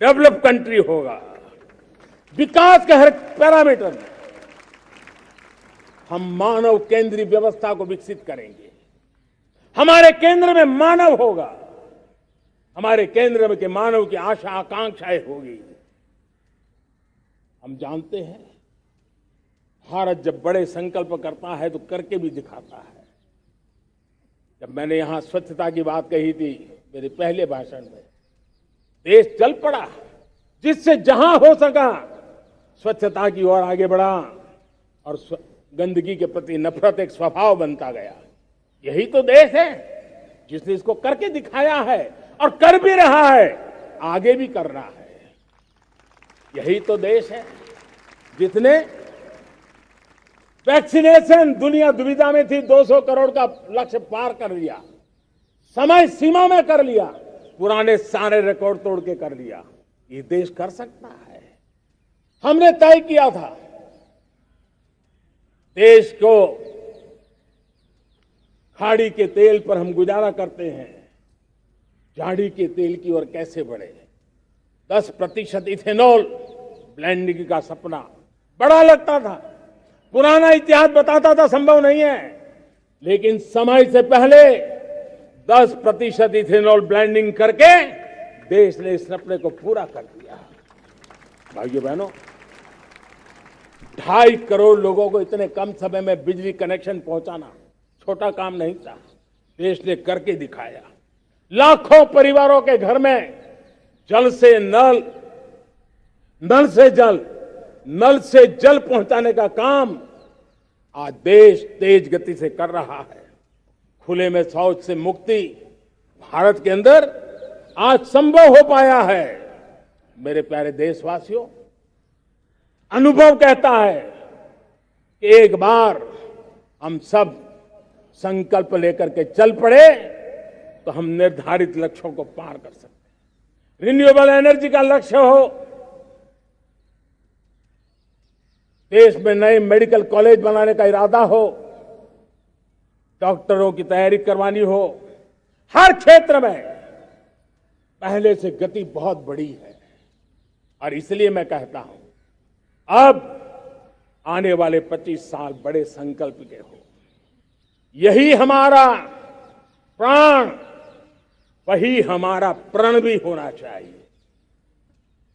डेवलप कंट्री होगा। विकास के हर पैरामीटर में हम मानव केंद्रीय व्यवस्था को विकसित करेंगे। हमारे केंद्र में मानव होगा, हमारे केंद्र में के मानव की आशा आकांक्षाएं होगी। हम जानते हैं भारत जब बड़े संकल्प करता है तो करके भी दिखाता है। जब मैंने यहां स्वच्छता की बात कही थी मेरे पहले भाषण में, देश चल पड़ा, जिससे जहां हो सका स्वच्छता की ओर आगे बढ़ा और गंदगी के प्रति नफरत एक स्वभाव बनता गया। यही तो देश है जिसने इसको करके दिखाया है और कर भी रहा है, आगे भी कर रहा है। यही तो देश है जिसने वैक्सीनेशन, दुनिया दुविधा में थी, 200 करोड़ का लक्ष्य पार कर लिया, समय सीमा में कर लिया, पुराने सारे रिकॉर्ड तोड़ के कर लिया। ये देश कर सकता है। हमने तय किया था देश को खाड़ी के तेल पर हम गुजारा करते हैं, झाड़ी के तेल की ओर कैसे बढ़े। 10% इथेनॉल ब्लेंडिंग का सपना बड़ा लगता था, पुराना इतिहास बताता था संभव नहीं है, लेकिन समय से पहले 10% इथेनॉल ब्लेंडिंग करके देश ने इस सपने को पूरा कर दिया। भाइयों बहनों, 2.5 करोड़ लोगों को इतने कम समय में बिजली कनेक्शन पहुंचाना छोटा काम नहीं था, देश ने करके दिखाया। लाखों परिवारों के घर में जल से नल, नल से जल, नल से जल पहुंचाने का काम आज देश तेज गति से कर रहा है। खुले में शौच से मुक्ति भारत के अंदर आज संभव हो पाया है। मेरे प्यारे देशवासियों, अनुभव कहता है कि एक बार हम सब संकल्प लेकर के चल पड़े तो हम निर्धारित लक्ष्यों को पार कर सकते हैं। रिन्यूएबल एनर्जी का लक्ष्य हो, देश में नए मेडिकल कॉलेज बनाने का इरादा हो, डॉक्टरों की तैयारी करवानी हो, हर क्षेत्र में पहले से गति बहुत बड़ी है। और इसलिए मैं कहता हूं, अब आने वाले 25 साल बड़े संकल्प के हो। यही हमारा प्राण, वही हमारा प्रण भी होना चाहिए।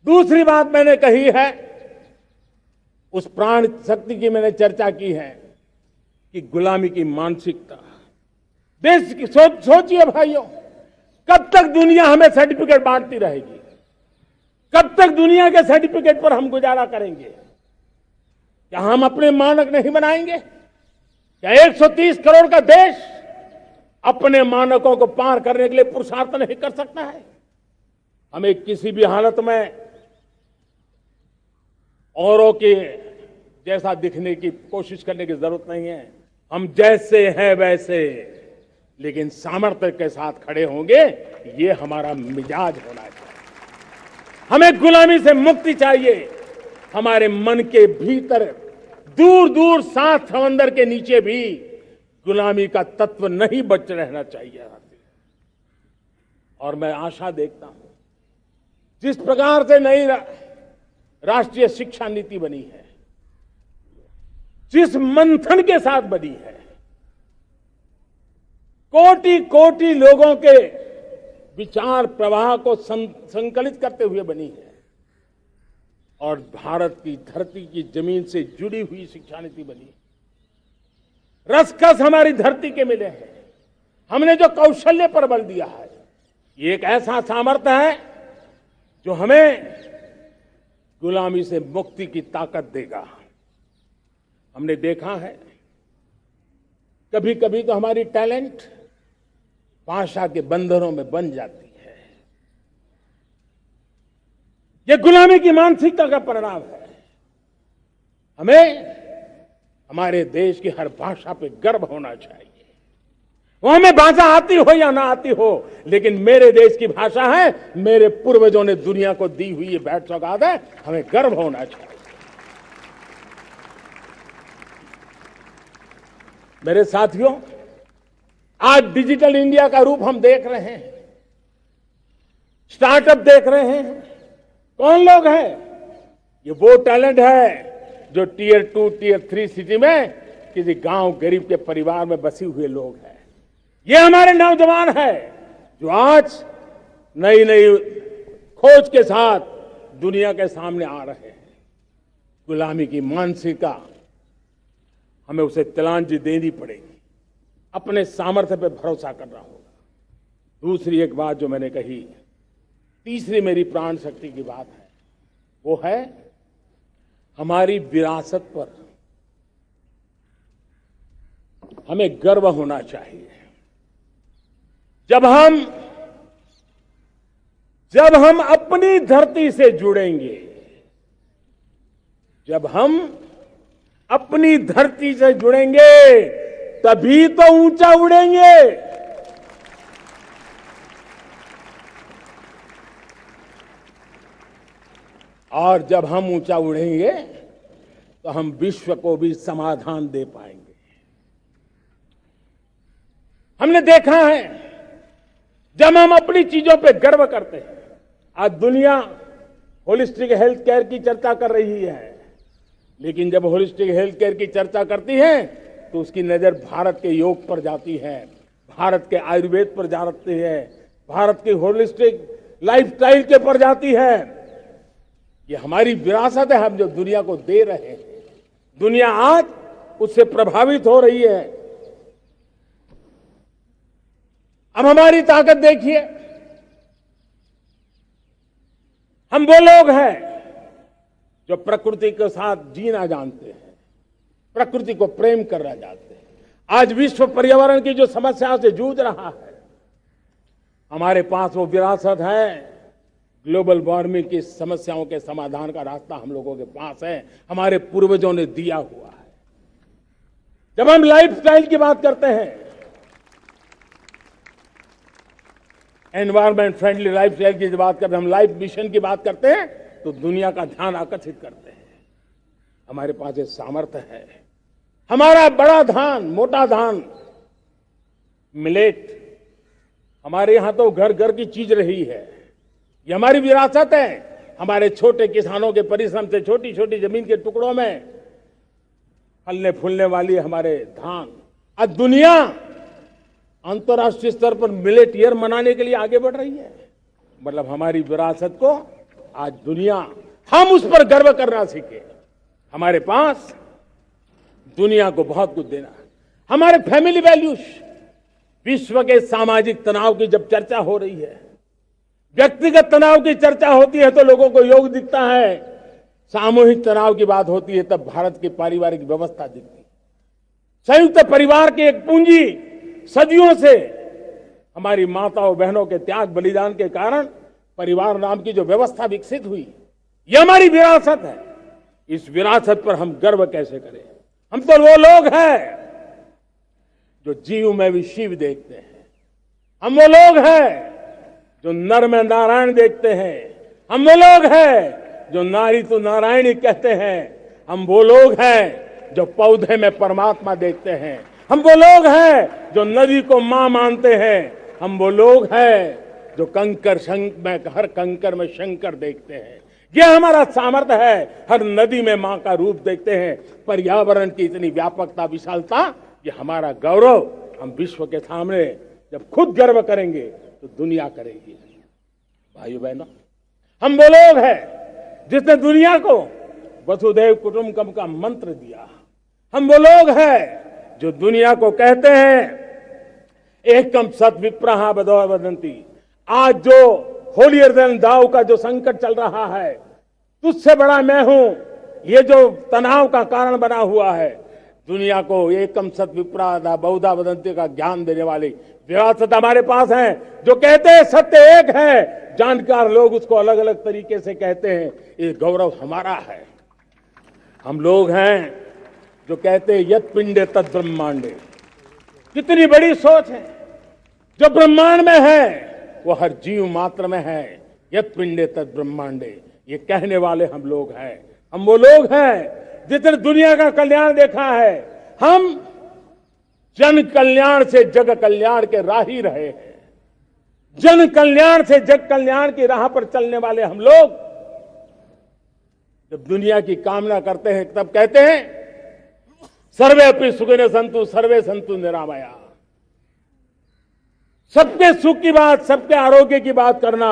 दूसरी बात मैंने कही है, उस प्राण शक्ति की मैंने चर्चा की है कि गुलामी की मानसिकता। देश की सोचिए भाइयों, कब तक दुनिया हमें सर्टिफिकेट बांटती रहेगी? कब तक दुनिया के सर्टिफिकेट पर हम गुजारा करेंगे? क्या हम अपने मानक नहीं बनाएंगे? क्या 130 करोड़ का देश अपने मानकों को पार करने के लिए पुरुषार्थ नहीं कर सकता है? हमें किसी भी हालत में औरों के जैसा दिखने की कोशिश करने की जरूरत नहीं है। हम जैसे हैं वैसे, लेकिन सामर्थ्य के साथ खड़े होंगे, ये हमारा मिजाज होना चाहिए। हमें गुलामी से मुक्ति चाहिए। हमारे मन के भीतर दूर दूर 7 समंदर के नीचे भी गुलामी का तत्व नहीं बच रहना चाहिए। और मैं आशा देखता हूं, जिस प्रकार से नई राष्ट्रीय शिक्षा नीति बनी है, जिस मंथन के साथ बनी है, कोटि कोटि लोगों के विचार प्रवाह को संकलित करते हुए बनी है, और भारत की धरती की जमीन से जुड़ी हुई शिक्षा नीति बनी। रसकस हमारी धरती के मिले हैं। हमने जो कौशल्य पर बल दिया है, ये एक ऐसा सामर्थ्य है जो हमें गुलामी से मुक्ति की ताकत देगा। हमने देखा है कभी कभी तो हमारी टैलेंट भाषा के बंधनों में बन जाती है। ये गुलामी की मानसिकता का परिणाम है। हमें हमारे देश की हर भाषा पे गर्व होना चाहिए। वो हमें भाषा आती हो या ना आती हो, लेकिन मेरे देश की भाषा है, मेरे पूर्वजों ने दुनिया को दी हुई ये भेंट सौगात है, हमें गर्व होना चाहिए। मेरे साथियों, आज डिजिटल इंडिया का रूप हम देख रहे हैं, स्टार्टअप देख रहे हैं। कौन लोग हैं? ये वो टैलेंट है जो टियर 2, टियर 3 सिटी में किसी गांव गरीब के परिवार में बसे हुए लोग हैं। ये हमारे नौजवान है जो आज नई नई खोज के साथ दुनिया के सामने आ रहे हैं। गुलामी की मानसिकता हमें उसे तिलांजलि देनी पड़ेगी, अपने सामर्थ्य पे भरोसा करना होगा। दूसरी एक बात जो मैंने कही, तीसरी मेरी प्राण शक्ति की बात है, वो है हमारी विरासत पर हमें गर्व होना चाहिए। जब हम अपनी धरती से जुड़ेंगे, जब हम अपनी धरती से जुड़ेंगे, तभी तो ऊंचा उड़ेंगे। और जब हम ऊंचा उड़ेंगे तो हम विश्व को भी समाधान दे पाएंगे। हमने देखा है जब हम अपनी चीजों पे गर्व करते हैं। आज दुनिया होलिस्टिक हेल्थ केयर की चर्चा कर रही है, लेकिन जब होलिस्टिक हेल्थ केयर की चर्चा करती है तो उसकी नजर भारत के योग पर जाती है, भारत के आयुर्वेद पर जाती है, भारत की होलिस्टिक लाइफस्टाइल के पर जाती है। ये हमारी विरासत है, हम जो दुनिया को दे रहे हैं। दुनिया आज उससे प्रभावित हो रही है। अब हमारी ताकत देखिए, हम वो लोग हैं जो प्रकृति के साथ जीना जानते हैं, प्रकृति को प्रेम करना जानते हैं। आज विश्व पर्यावरण की जो समस्याओं से जूझ रहा है, हमारे पास वो विरासत है। ग्लोबल वार्मिंग की समस्याओं के समाधान का रास्ता हम लोगों के पास है, हमारे पूर्वजों ने दिया हुआ है। जब हम लाइफस्टाइल की बात करते हैं, एनवायरमेंट फ्रेंडली लाइफस्टाइल की बात करते हैं, हम लाइफ मिशन की बात करते हैं, तो दुनिया का ध्यान आकर्षित करते हैं। हमारे पास ये सामर्थ्य है। हमारा बड़ा धान, मोटा धान, मिलेट, हमारे यहां तो घर घर की चीज रही है। ये हमारी विरासत है। हमारे छोटे किसानों के परिश्रम से छोटी छोटी जमीन के टुकड़ों में फलने फूलने वाली हमारे धान। आज दुनिया अंतर्राष्ट्रीय स्तर पर मिलेट ईयर मनाने के लिए आगे बढ़ रही है। मतलब हमारी विरासत को आज दुनिया, हम उस पर गर्व करना सीखे। हमारे पास दुनिया को बहुत कुछ देना है। हमारे फैमिली वैल्यूज, विश्व के सामाजिक तनाव की जब चर्चा हो रही है, व्यक्तिगत तनाव की चर्चा होती है तो लोगों को योग दिखता है, सामूहिक तनाव की बात होती है तब भारत की पारिवारिक व्यवस्था दिखती है। संयुक्त परिवार की एक पूंजी सदियों से हमारी माताओं बहनों के त्याग बलिदान के कारण परिवार नाम की जो व्यवस्था विकसित हुई, ये हमारी विरासत है। इस विरासत पर हम गर्व कैसे करें? हम तो वो लोग हैं जो जीव में भी शिव देखते हैं। हम वो लोग हैं जो नर में नारायण देखते हैं। हम वो लोग हैं जो नारी तो नारायणी कहते हैं। हम वो लोग हैं जो पौधे में परमात्मा देखते हैं। हम वो लोग हैं जो नदी को मां मानते हैं। हम वो लोग हैं जो हर कंकर में शंकर देखते हैं। ये हमारा सामर्थ्य है। हर नदी में मां का रूप देखते हैं। पर्यावरण की इतनी व्यापकता, विशालता, ये हमारा गौरव। हम विश्व के सामने जब खुद गर्व करेंगे तो दुनिया करेगी। भाइयों बहनों, हम वो लोग हैं जिसने दुनिया को वसुधैव कुटुंबकम का मंत्र दिया। हम वो लोग हैं जो दुनिया को कहते हैं एकम सत विप्रहा बदो वदंती, आज जो होलियर देन दाऊ का जो संकट चल रहा है, तुझसे बड़ा मैं हूं, ये जो तनाव का कारण बना हुआ है, दुनिया को एकम सत विप्रादा बहुधा वदंती का ज्ञान देने वाली विरासत हमारे पास है। जो कहते हैं सत्य एक है, जानकार लोग उसको अलग अलग तरीके से कहते हैं। ये गौरव हमारा है। हम लोग हैं जो कहते हैं यत पिंडे तद ब्रह्मांडे। कितनी बड़ी सोच है। जो ब्रह्मांड में है वो हर जीव मात्र में है। यत पिंडे तद ब्रह्मांडे, ये कहने वाले हम लोग हैं। हम वो लोग हैं जिसने दुनिया का कल्याण देखा है। हम जन कल्याण से जग कल्याण के राही रहे हैं। जन कल्याण से जग कल्याण की राह पर चलने वाले हम लोग जब दुनिया की कामना करते हैं तब कहते हैं सर्वे अपनी सुखिनो संतु सर्वे संतु निरामया। सबके सुख की बात, सबके आरोग्य की बात करना,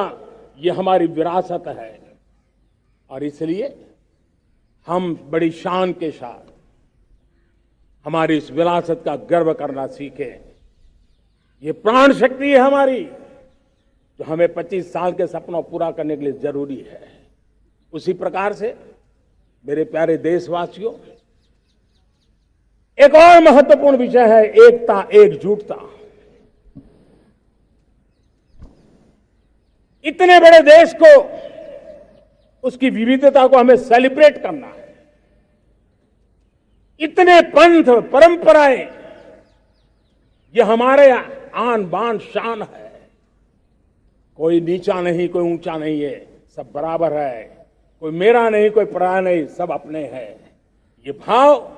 ये हमारी विरासत है। और इसलिए हम बड़ी शान के साथ हमारी इस विरासत का गर्व करना सीखें। ये प्राण शक्ति है हमारी, जो हमें 25 साल के सपनों पूरा करने के लिए जरूरी है। उसी प्रकार से मेरे प्यारे देशवासियों, एक और महत्वपूर्ण विषय है एकता, एकजुटता। इतने बड़े देश को, उसकी विविधता को हमें सेलिब्रेट करना है। इतने पंथ परंपराएं, ये हमारे आन बान शान है। कोई नीचा नहीं, कोई ऊंचा नहीं है, सब बराबर है। कोई मेरा नहीं, कोई पराया नहीं, सब अपने हैं। ये भाव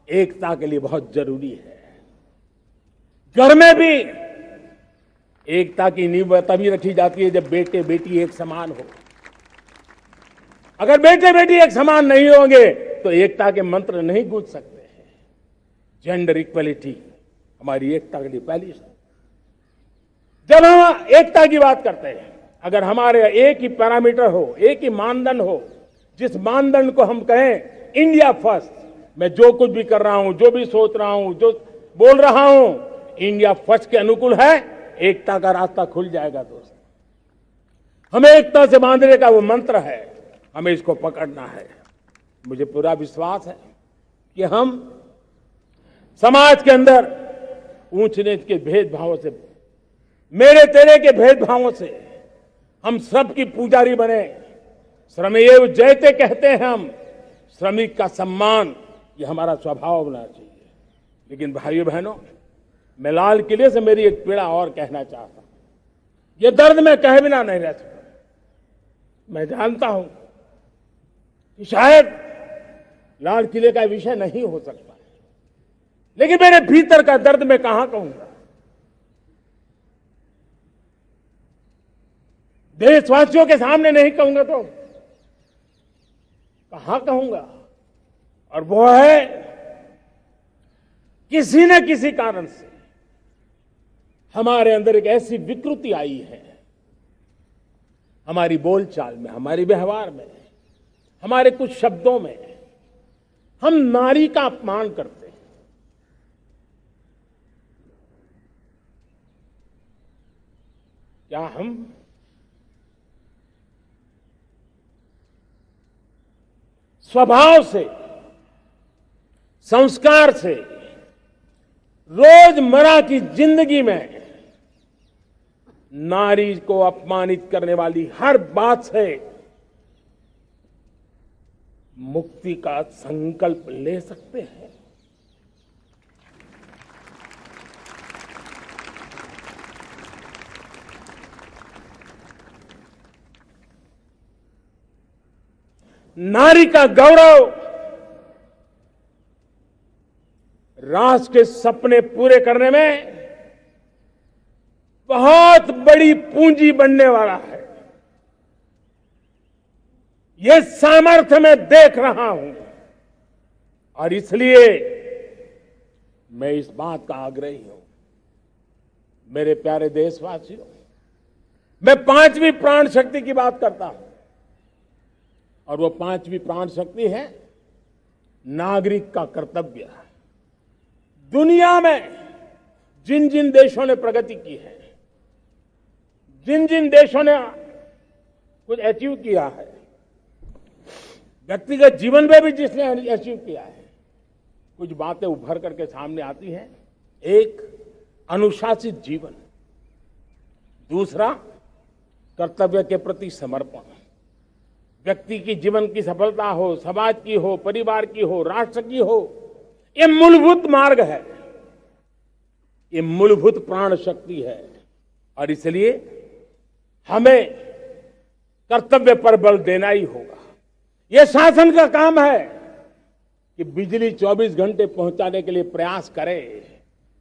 एकता के लिए बहुत जरूरी है। घर में भी एकता की नींव तभी रखी जाती है जब बेटे बेटी एक समान हो। अगर बेटे बेटी एक समान नहीं होंगे तो एकता के मंत्र नहीं गूंज सकते हैं। जेंडर इक्वलिटी हमारी एकता के लिए पहली शर्त। जब हम एकता की बात करते हैं, अगर हमारे एक ही पैरामीटर हो, एक ही मानदंड हो, जिस मानदंड को हम कहें इंडिया फर्स्ट, मैं जो कुछ भी कर रहा हूं, जो भी सोच रहा हूं, जो बोल रहा हूं, इंडिया फर्स्ट के अनुकूल है, एकता का रास्ता खुल जाएगा। दोस्त, हमें एकता से बांधने का वो मंत्र है, हमें इसको पकड़ना है। मुझे पूरा विश्वास है कि हम समाज के अंदर ऊंच नीच के भेदभावों से, मेरे तेरे के भेदभावों से हम सबकी पुजारी बने। श्रमेव जयते कहते हैं हम, श्रमिक का सम्मान, ये हमारा स्वभाव होना चाहिए। लेकिन भाइयों बहनों, मैं लाल किले से मेरी एक पीड़ा और कहना चाहता हूं। ये दर्द मैं कहे बिना नहीं रह सकता। मैं जानता हूं कि शायद लाल किले का विषय नहीं हो सकता, लेकिन मेरे भीतर का दर्द मैं कहां कहूंगा। देशवासियों के सामने नहीं कहूंगा तो कहां कहूंगा। और वो है, किसी न किसी कारण से हमारे अंदर एक ऐसी विकृति आई है, हमारी बोलचाल में, हमारे व्यवहार में, हमारे कुछ शब्दों में, हम नारी का अपमान करते हैं। क्या हम स्वभाव से, संस्कार से, रोजमर्रा की जिंदगी में नारी को अपमानित करने वाली हर बात से मुक्ति का संकल्प ले सकते हैं? नारी का गौरव राष्ट्र के सपने पूरे करने में बहुत बड़ी पूंजी बनने वाला है। यह सामर्थ्य मैं देख रहा हूं और इसलिए मैं इस बात का आग्रही हूं। मेरे प्यारे देशवासियों, मैं 5वीं प्राण शक्ति की बात करता हूं और वो 5वीं प्राण शक्ति है नागरिक का कर्तव्य। दुनिया में जिन जिन देशों ने प्रगति की है, जिन जिन देशों ने कुछ अचीव किया है, व्यक्तिगत जीवन में भी जिसने अचीव किया है, कुछ बातें उभर करके सामने आती हैं। एक, अनुशासित जीवन। दूसरा, कर्तव्य के प्रति समर्पण। व्यक्ति की जीवन की सफलता हो, समाज की हो, परिवार की हो, राष्ट्र की हो, ये मूलभूत मार्ग है, ये मूलभूत प्राण शक्ति है। और इसलिए हमें कर्तव्य पर बल देना ही होगा। यह शासन का काम है कि बिजली 24 घंटे पहुंचाने के लिए प्रयास करे,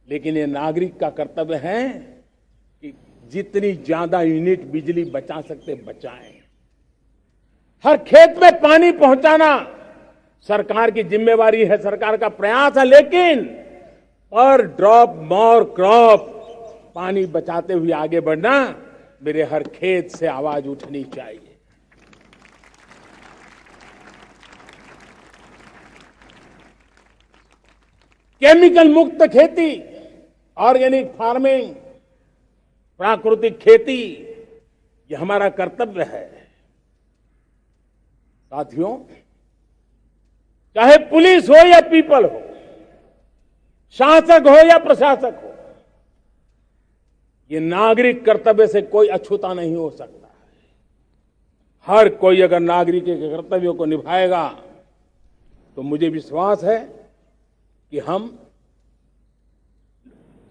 लेकिन ये नागरिक का कर्तव्य है कि जितनी ज्यादा यूनिट बिजली बचा सकते बचाएं। हर खेत में पानी पहुंचाना सरकार की जिम्मेवारी है, सरकार का प्रयास है, लेकिन पर ड्रॉप मोर क्रॉप, पानी बचाते हुए आगे बढ़ना, मेरे हर खेत से आवाज उठनी चाहिए। केमिकल मुक्त खेती, ऑर्गेनिक फार्मिंग, प्राकृतिक खेती, ये हमारा कर्तव्य है। साथियों, चाहे पुलिस हो या पीपल हो, शासक हो या प्रशासक हो, ये नागरिक कर्तव्य से कोई अछूता नहीं हो सकता है। हर कोई अगर नागरिक के कर्तव्यों को निभाएगा तो मुझे विश्वास है कि हम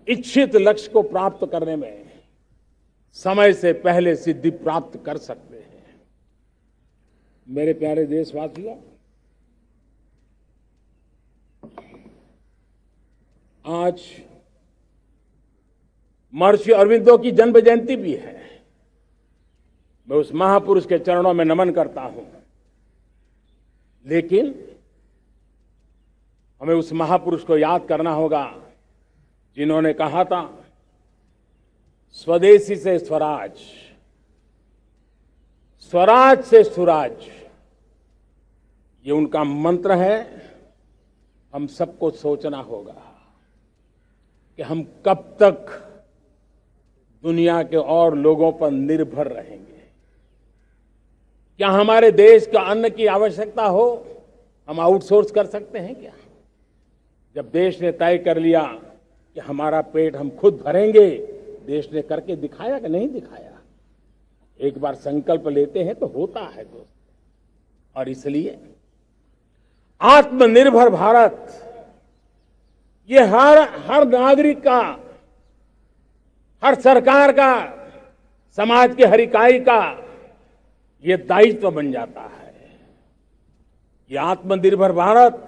इच्छित लक्ष्य को प्राप्त करने में समय से पहले सिद्धि प्राप्त कर सकते हैं। मेरे प्यारे देशवासियों, आज महर्षि अरविंदो की जन्म जयंती भी है। मैं उस महापुरुष के चरणों में नमन करता हूं, लेकिन हमें उस महापुरुष को याद करना होगा जिन्होंने कहा था, स्वदेशी से स्वराज, स्वराज से सुराज। ये उनका मंत्र है। हम सबको सोचना होगा कि हम कब तक दुनिया के और लोगों पर निर्भर रहेंगे। क्या हमारे देश का अन्न की आवश्यकता हो, हम आउटसोर्स कर सकते हैं क्या? जब देश ने तय कर लिया कि हमारा पेट हम खुद भरेंगे, देश ने करके दिखाया कि नहीं दिखाया? एक बार संकल्प लेते हैं तो होता है दोस्त। और इसलिए आत्मनिर्भर भारत, ये हर नागरिक का, हर सरकार का, समाज के हर इकाई का ये दायित्व बन जाता है। ये आत्मनिर्भर भारत,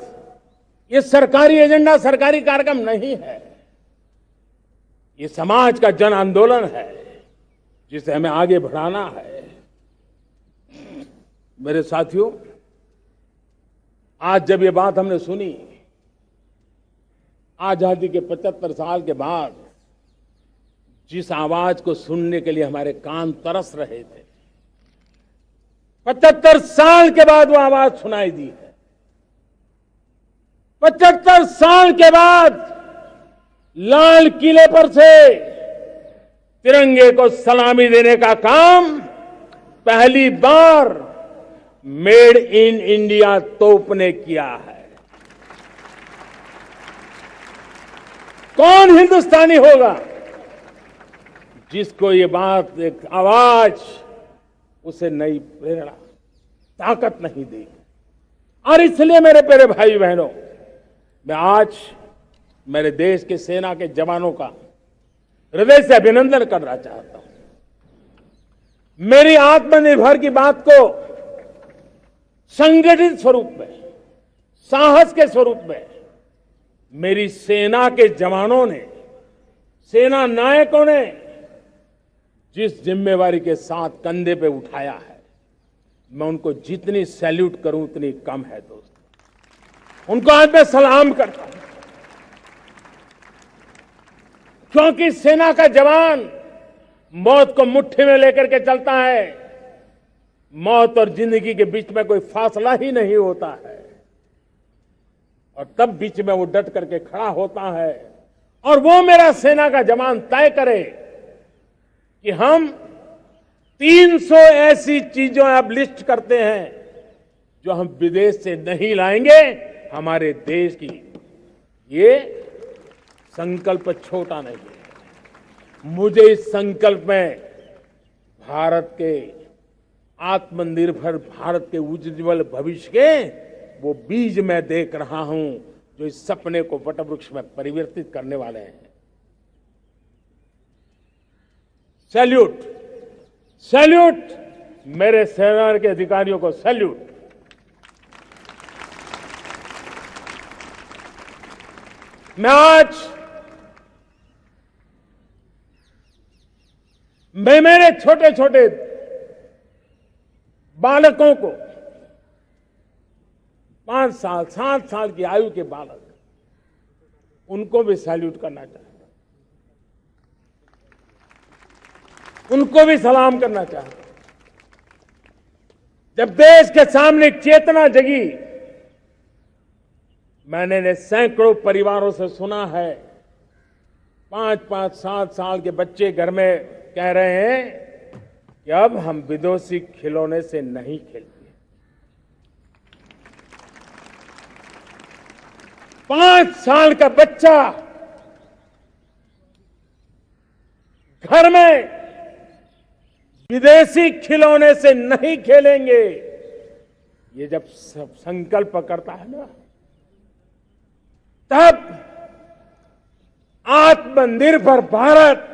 ये सरकारी एजेंडा, सरकारी कार्यक्रम नहीं है। ये समाज का जन आंदोलन है जिसे हमें आगे बढ़ाना है। मेरे साथियों, आज जब ये बात हमने सुनी, आजादी के 75 साल के बाद जिस आवाज को सुनने के लिए हमारे कान तरस रहे थे, 75 साल के बाद वो आवाज सुनाई दी है। 75 साल के बाद लाल किले पर से तिरंगे को सलामी देने का काम पहली बार मेड इन इंडिया तोप ने किया है। कौन हिंदुस्तानी होगा जिसको ये बात, एक आवाज उसे नई प्रेरणा, ताकत नहीं देगी? और इसलिए मेरे प्यारे भाई बहनों, मैं आज मेरे देश के सेना के जवानों का हृदय से अभिनंदन करना चाहता हूं। मेरी आत्मनिर्भर की बात को संगठित स्वरूप में, साहस के स्वरूप में मेरी सेना के जवानों ने, सेना नायकों ने जिस जिम्मेवारी के साथ कंधे पे उठाया है, मैं उनको जितनी सैल्यूट करूं उतनी कम है दोस्त। उनको आज मैं सलाम करता हूं, क्योंकि सेना का जवान मौत को मुट्ठी में लेकर के चलता है। मौत और जिंदगी के बीच में कोई फासला ही नहीं होता है, और तब बीच में वो डट करके खड़ा होता है। और वो मेरा सेना का जवान तय करे कि हम 300 ऐसी चीजों आप लिस्ट करते हैं जो हम विदेश से नहीं लाएंगे हमारे देश की। ये संकल्प छोटा नहीं है। मुझे इस संकल्प में भारत के आत्मनिर्भर भारत के उज्जवल भविष्य के वो बीज मैं देख रहा हूं जो इस सपने को वटवृक्ष में परिवर्तित करने वाले हैं। सैल्यूट, सैल्यूट मेरे सेना के अधिकारियों को, सैल्यूट। मैं मेरे छोटे छोटे बालकों को 5 साल 7 साल की आयु के बालक, उनको भी सैल्यूट करना चाहता हूं, उनको भी सलाम करना चाहता हूं। जब देश के सामने चेतना जगी, मैंने सैकड़ों परिवारों से सुना है 5-5, 7 साल के बच्चे घर में कह रहे हैं कि अब हम विदेशी खिलौने से नहीं खेलते। 5 साल का बच्चा घर में विदेशी खिलौने से नहीं खेलेंगे, ये जब संकल्प करता है ना, तब आत्मनिर्भर भारत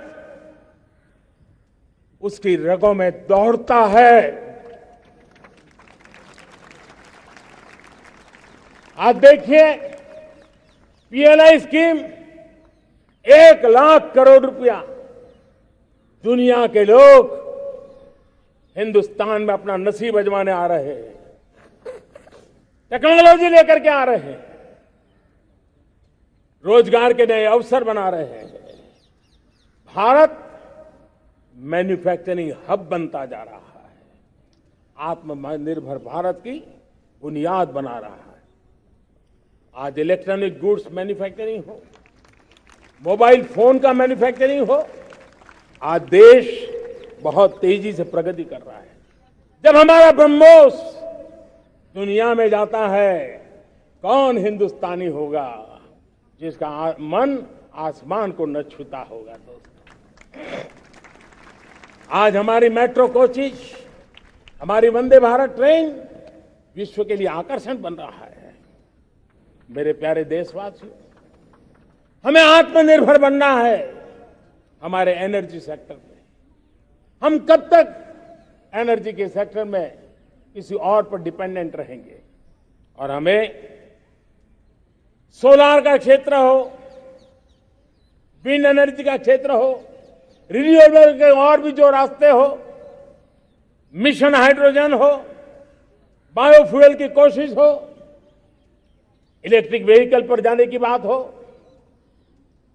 उसकी रगों में दौड़ता है। आज देखिए, पीएलआई स्कीम 1 लाख करोड़ रुपया दुनिया के लोग हिंदुस्तान में अपना नसीब आजमाने आ रहे हैं, टेक्नोलॉजी लेकर के आ रहे हैं, रोजगार के नए अवसर बना रहे हैं। भारत मैन्युफैक्चरिंग हब बनता जा रहा है, आत्मनिर्भर भारत की बुनियाद बना रहा है। आज इलेक्ट्रॉनिक गुड्स मैन्युफैक्चरिंग हो, मोबाइल फोन का मैन्युफैक्चरिंग हो, आज देश बहुत तेजी से प्रगति कर रहा है। जब हमारा ब्रह्मोस दुनिया में जाता है, कौन हिंदुस्तानी होगा जिसका मन आसमान को न छूता होगा। दोस्तों, आज हमारी मेट्रो कोचेज, हमारी वंदे भारत ट्रेन विश्व के लिए आकर्षण बन रहा है। मेरे प्यारे देशवासियों, हमें आत्मनिर्भर बनना है हमारे एनर्जी सेक्टर में। हम कब तक एनर्जी के सेक्टर में किसी और पर डिपेंडेंट रहेंगे? और हमें सोलार का क्षेत्र हो, विंड एनर्जी का क्षेत्र हो, रिन्यूएबल के और भी जो रास्ते हो, मिशन हाइड्रोजन हो, बायोफ्यूल की कोशिश हो, इलेक्ट्रिक व्हीकल पर जाने की बात हो,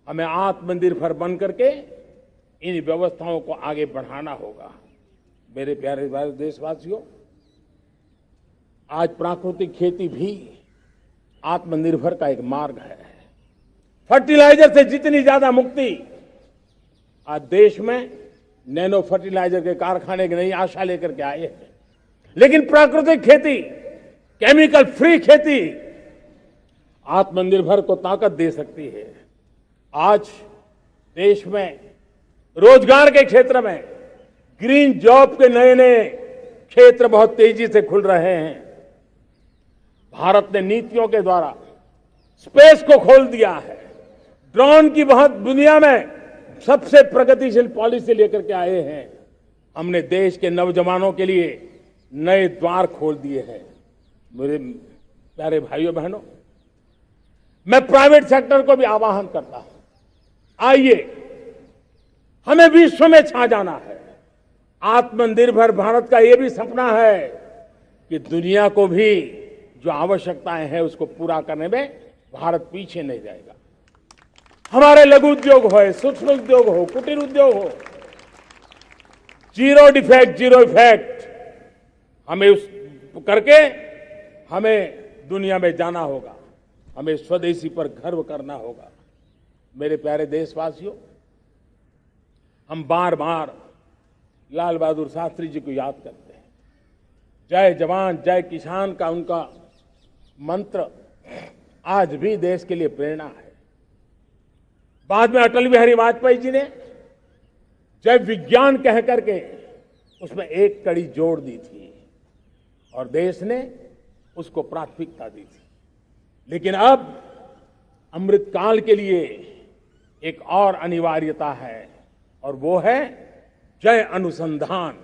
हमें आत्मनिर्भर बन करके इन व्यवस्थाओं को आगे बढ़ाना होगा। मेरे प्यारे देशवासियों, आज प्राकृतिक खेती भी आत्मनिर्भर का एक मार्ग है। फर्टिलाइजर से जितनी ज्यादा मुक्ति, आज देश में नैनो फर्टिलाइजर के कारखाने की नई आशा लेकर के आए हैं। लेकिन प्राकृतिक खेती, केमिकल फ्री खेती आत्मनिर्भर को ताकत दे सकती है। आज देश में रोजगार के क्षेत्र में ग्रीन जॉब के नए नए क्षेत्र बहुत तेजी से खुल रहे हैं। भारत ने नीतियों के द्वारा स्पेस को खोल दिया है। ड्रोन की बहुत दुनिया में सबसे प्रगतिशील पॉलिसी लेकर के आए हैं। हमने देश के नौजवानों के लिए नए द्वार खोल दिए हैं। मेरे प्यारे भाइयों बहनों, मैं प्राइवेट सेक्टर को भी आह्वान करता हूं, आइए हमें विश्व में छा जाना है। आत्मनिर्भर भारत का यह भी सपना है कि दुनिया को भी जो आवश्यकताएं हैं उसको पूरा करने में भारत पीछे नहीं जाएगा। हमारे लघु उद्योग हो, सूक्ष्म उद्योग हो, कुटीर उद्योग हो, जीरो डिफेक्ट जीरो इफेक्ट हमें उस करके हमें दुनिया में जाना होगा। हमें स्वदेशी पर गर्व करना होगा। मेरे प्यारे देशवासियों, हम बार बार लाल बहादुर शास्त्री जी को याद करते हैं। जय जवान जय किसान का उनका मंत्र आज भी देश के लिए प्रेरणा है। बाद में अटल बिहारी वाजपेयी जी ने जय विज्ञान कह करके उसमें एक कड़ी जोड़ दी थी और देश ने उसको प्राथमिकता दी थी। लेकिन अब अमृत काल के लिए एक और अनिवार्यता है और वो है जय अनुसंधान।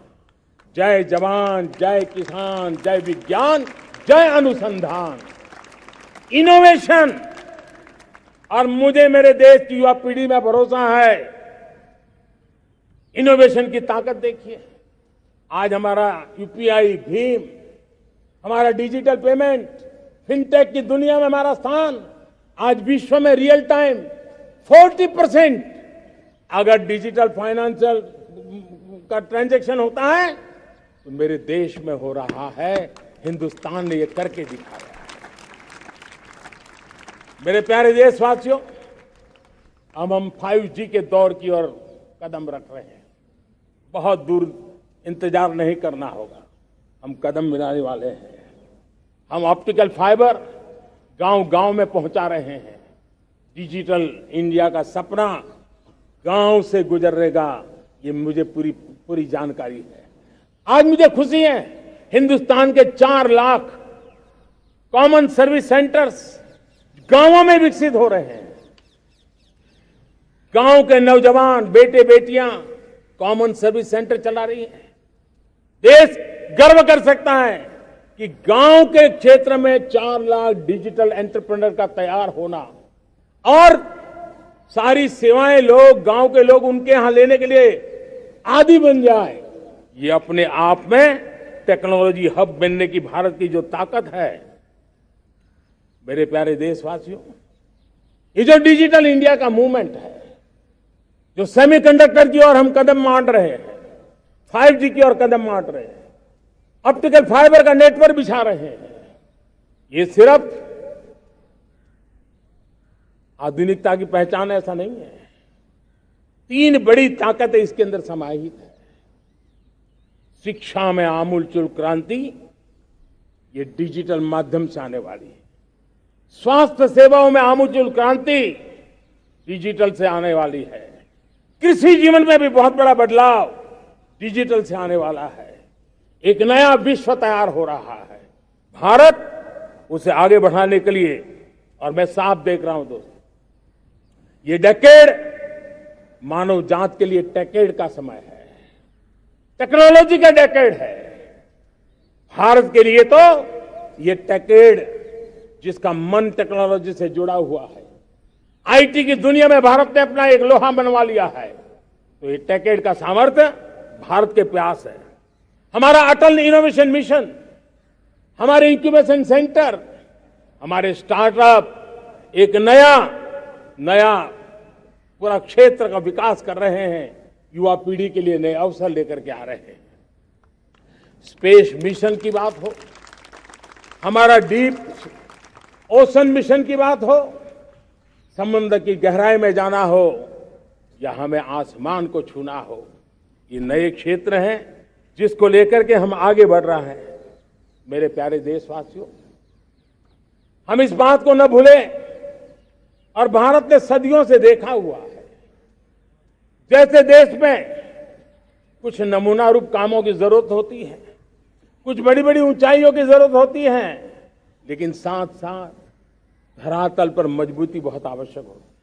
जय जवान जय किसान जय विज्ञान जय अनुसंधान, इनोवेशन। और मुझे मेरे देश की युवा पीढ़ी में भरोसा है। इनोवेशन की ताकत देखिए, आज हमारा यूपीआई भीम, हमारा डिजिटल पेमेंट, फिनटेक की दुनिया में हमारा स्थान, आज विश्व में रियल टाइम 40% अगर डिजिटल फाइनेंशियल का ट्रांजैक्शन होता है तो मेरे देश में हो रहा है। हिंदुस्तान ने ये करके दिखाया है। मेरे प्यारे देशवासियों, अब हम 5G के दौर की ओर कदम रख रहे हैं। बहुत दूर इंतजार नहीं करना होगा, हम कदम मिलाने वाले हैं। हम ऑप्टिकल फाइबर गांव-गांव में पहुंचा रहे हैं। डिजिटल इंडिया का सपना गांव से गुजरेगा, ये मुझे पूरी जानकारी है। आज मुझे खुशी है, हिंदुस्तान के 4 लाख कॉमन सर्विस सेंटर्स गांवों में विकसित हो रहे हैं। गांव के नौजवान बेटे बेटियां कॉमन सर्विस सेंटर चला रही हैं। देश गर्व कर सकता है कि गांव के क्षेत्र में 4 लाख डिजिटल एंटरप्रेन्योर का तैयार होना और सारी सेवाएं लोग, गांव के लोग उनके यहां लेने के लिए आदी बन जाए, ये अपने आप में टेक्नोलॉजी हब बनने की भारत की जो ताकत है। मेरे प्यारे देशवासियों, ये जो डिजिटल इंडिया का मूवमेंट है, जो सेमीकंडक्टर की ओर हम कदम मांड रहे हैं, 5G की ओर कदम मांड रहे हैं, ऑप्टिकल फाइबर का नेटवर्क बिछा रहे हैं, ये सिर्फ आधुनिकता की पहचान ऐसा नहीं है। 3 बड़ी ताकतें इसके अंदर समाहित है। शिक्षा में आमूलचूल क्रांति, ये डिजिटल माध्यम से आने वाली है। स्वास्थ्य सेवाओं में आमूलचूल क्रांति डिजिटल से आने वाली है। कृषि जीवन में भी बहुत बड़ा बदलाव डिजिटल से आने वाला है। एक नया विश्व तैयार हो रहा है। भारत उसे आगे बढ़ाने के लिए, और मैं साफ देख रहा हूं दोस्तों, ये डेकेड मानव जात के लिए टेकेड का समय है, टेक्नोलॉजी का डेकेड है। भारत के लिए तो ये टेकेड जिसका मन टेक्नोलॉजी से जुड़ा हुआ है, आईटी की दुनिया में भारत ने अपना एक लोहा बनवा लिया है, तो ये टेकेड का सामर्थ्य भारत के प्यास है। हमारा अटल इनोवेशन मिशन, हमारे इंक्यूबेशन सेंटर, हमारे स्टार्टअप एक नया पूरा क्षेत्र का विकास कर रहे हैं। युवा पीढ़ी के लिए नए अवसर लेकर के आ रहे हैं। स्पेस मिशन की बात हो, हमारा डीप ओशन मिशन की बात हो, समुद्र की गहराई में जाना हो या हमें आसमान को छूना हो, ये नए क्षेत्र हैं जिसको लेकर के हम आगे बढ़ रहे हैं। मेरे प्यारे देशवासियों, हम इस बात को न भूलें, और भारत ने सदियों से देखा हुआ है, जैसे देश में कुछ नमूना रूप कामों की जरूरत होती है, कुछ बड़ी बड़ी ऊंचाइयों की जरूरत होती है, लेकिन साथ साथ धरातल पर मजबूती बहुत आवश्यक होती है।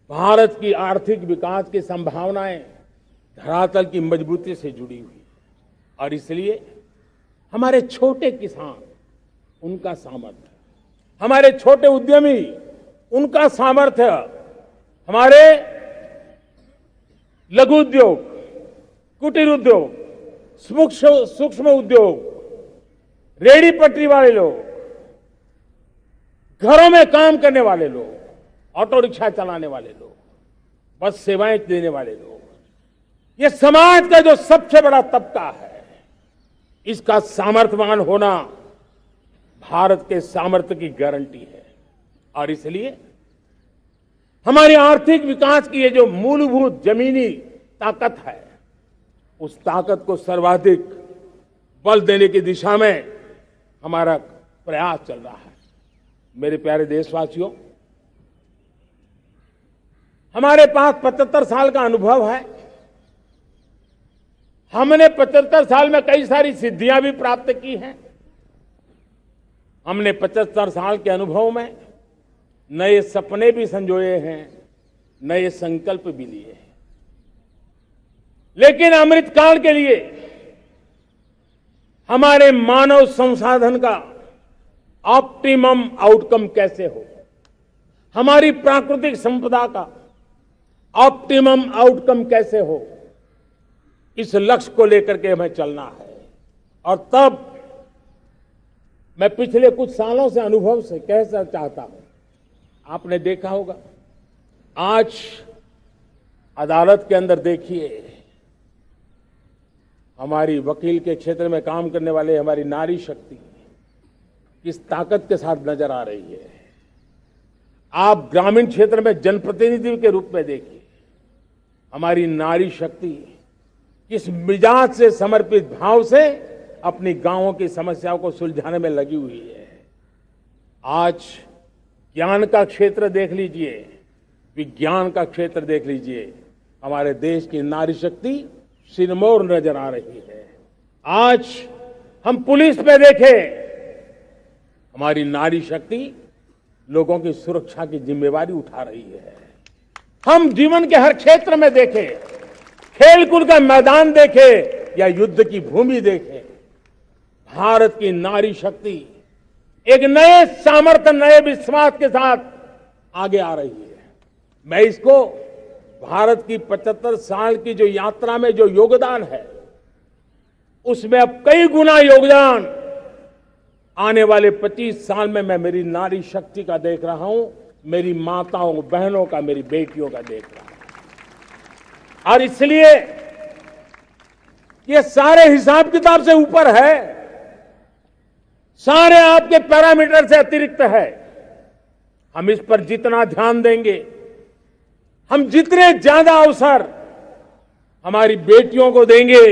भारत की आर्थिक विकास की संभावनाएं धरातल की मजबूती से जुड़ी हुई है, और इसलिए हमारे छोटे किसान, उनका सामर्थ्य, हमारे छोटे उद्यमी, उनका सामर्थ्य, हमारे लघु उद्योग, कुटीर उद्योग, सूक्ष्म उद्योग, रेहड़ी पटरी वाले लोग, घरों में काम करने वाले लोग, ऑटो रिक्शा चलाने वाले लोग, बस सेवाएं देने वाले लोग, ये समाज का जो सबसे बड़ा तबका है, इसका सामर्थ्यवान होना भारत के सामर्थ्य की गारंटी है। और इसलिए हमारे आर्थिक विकास की ये जो मूलभूत जमीनी ताकत है, उस ताकत को सर्वाधिक बल देने की दिशा में हमारा प्रयास चल रहा है। मेरे प्यारे देशवासियों, हमारे पास 75 साल का अनुभव है। हमने 75 साल में कई सारी सिद्धियां भी प्राप्त की हैं। हमने 75 साल के अनुभव में नए सपने भी संजोए हैं, नए संकल्प भी लिए हैं। लेकिन अमृतकाल के लिए हमारे मानव संसाधन का ऑप्टिमम आउटकम कैसे हो, हमारी प्राकृतिक संपदा का ऑप्टिमम आउटकम कैसे हो, इस लक्ष्य को लेकर के हमें चलना है। और तब मैं पिछले कुछ सालों से अनुभव से कह चाहता हूं, आपने देखा होगा आज अदालत के अंदर देखिए, हमारी वकील के क्षेत्र में काम करने वाले हमारी नारी शक्ति किस ताकत के साथ नजर आ रही है। आप ग्रामीण क्षेत्र में जनप्रतिनिधि के रूप में देखिए, हमारी नारी शक्ति किस मिजाज से, समर्पित भाव से अपनी गांवों की समस्याओं को सुलझाने में लगी हुई है। आज ज्ञान का क्षेत्र देख लीजिए, विज्ञान का क्षेत्र देख लीजिए, हमारे देश की नारी शक्ति सिरमौर नजर आ रही है। आज हम पुलिस में देखें, हमारी नारी शक्ति लोगों की सुरक्षा की जिम्मेवारी उठा रही है। हम जीवन के हर क्षेत्र में देखें, खेलकूद का मैदान देखें या युद्ध की भूमि देखें, भारत की नारी शक्ति एक नए सामर्थ्य, नए विश्वास के साथ आगे आ रही है। मैं इसको भारत की 75 साल की जो यात्रा में जो योगदान है, उसमें अब कई गुना योगदान आने वाले 25 साल में मैं मेरी नारी शक्ति का देख रहा हूं, मेरी माताओं, बहनों का, मेरी बेटियों का देख रहा हूं। और इसलिए ये सारे हिसाब किताब से ऊपर है, सारे आपके पैरामीटर से अतिरिक्त है। हम इस पर जितना ध्यान देंगे, हम जितने ज्यादा अवसर हमारी बेटियों को देंगे,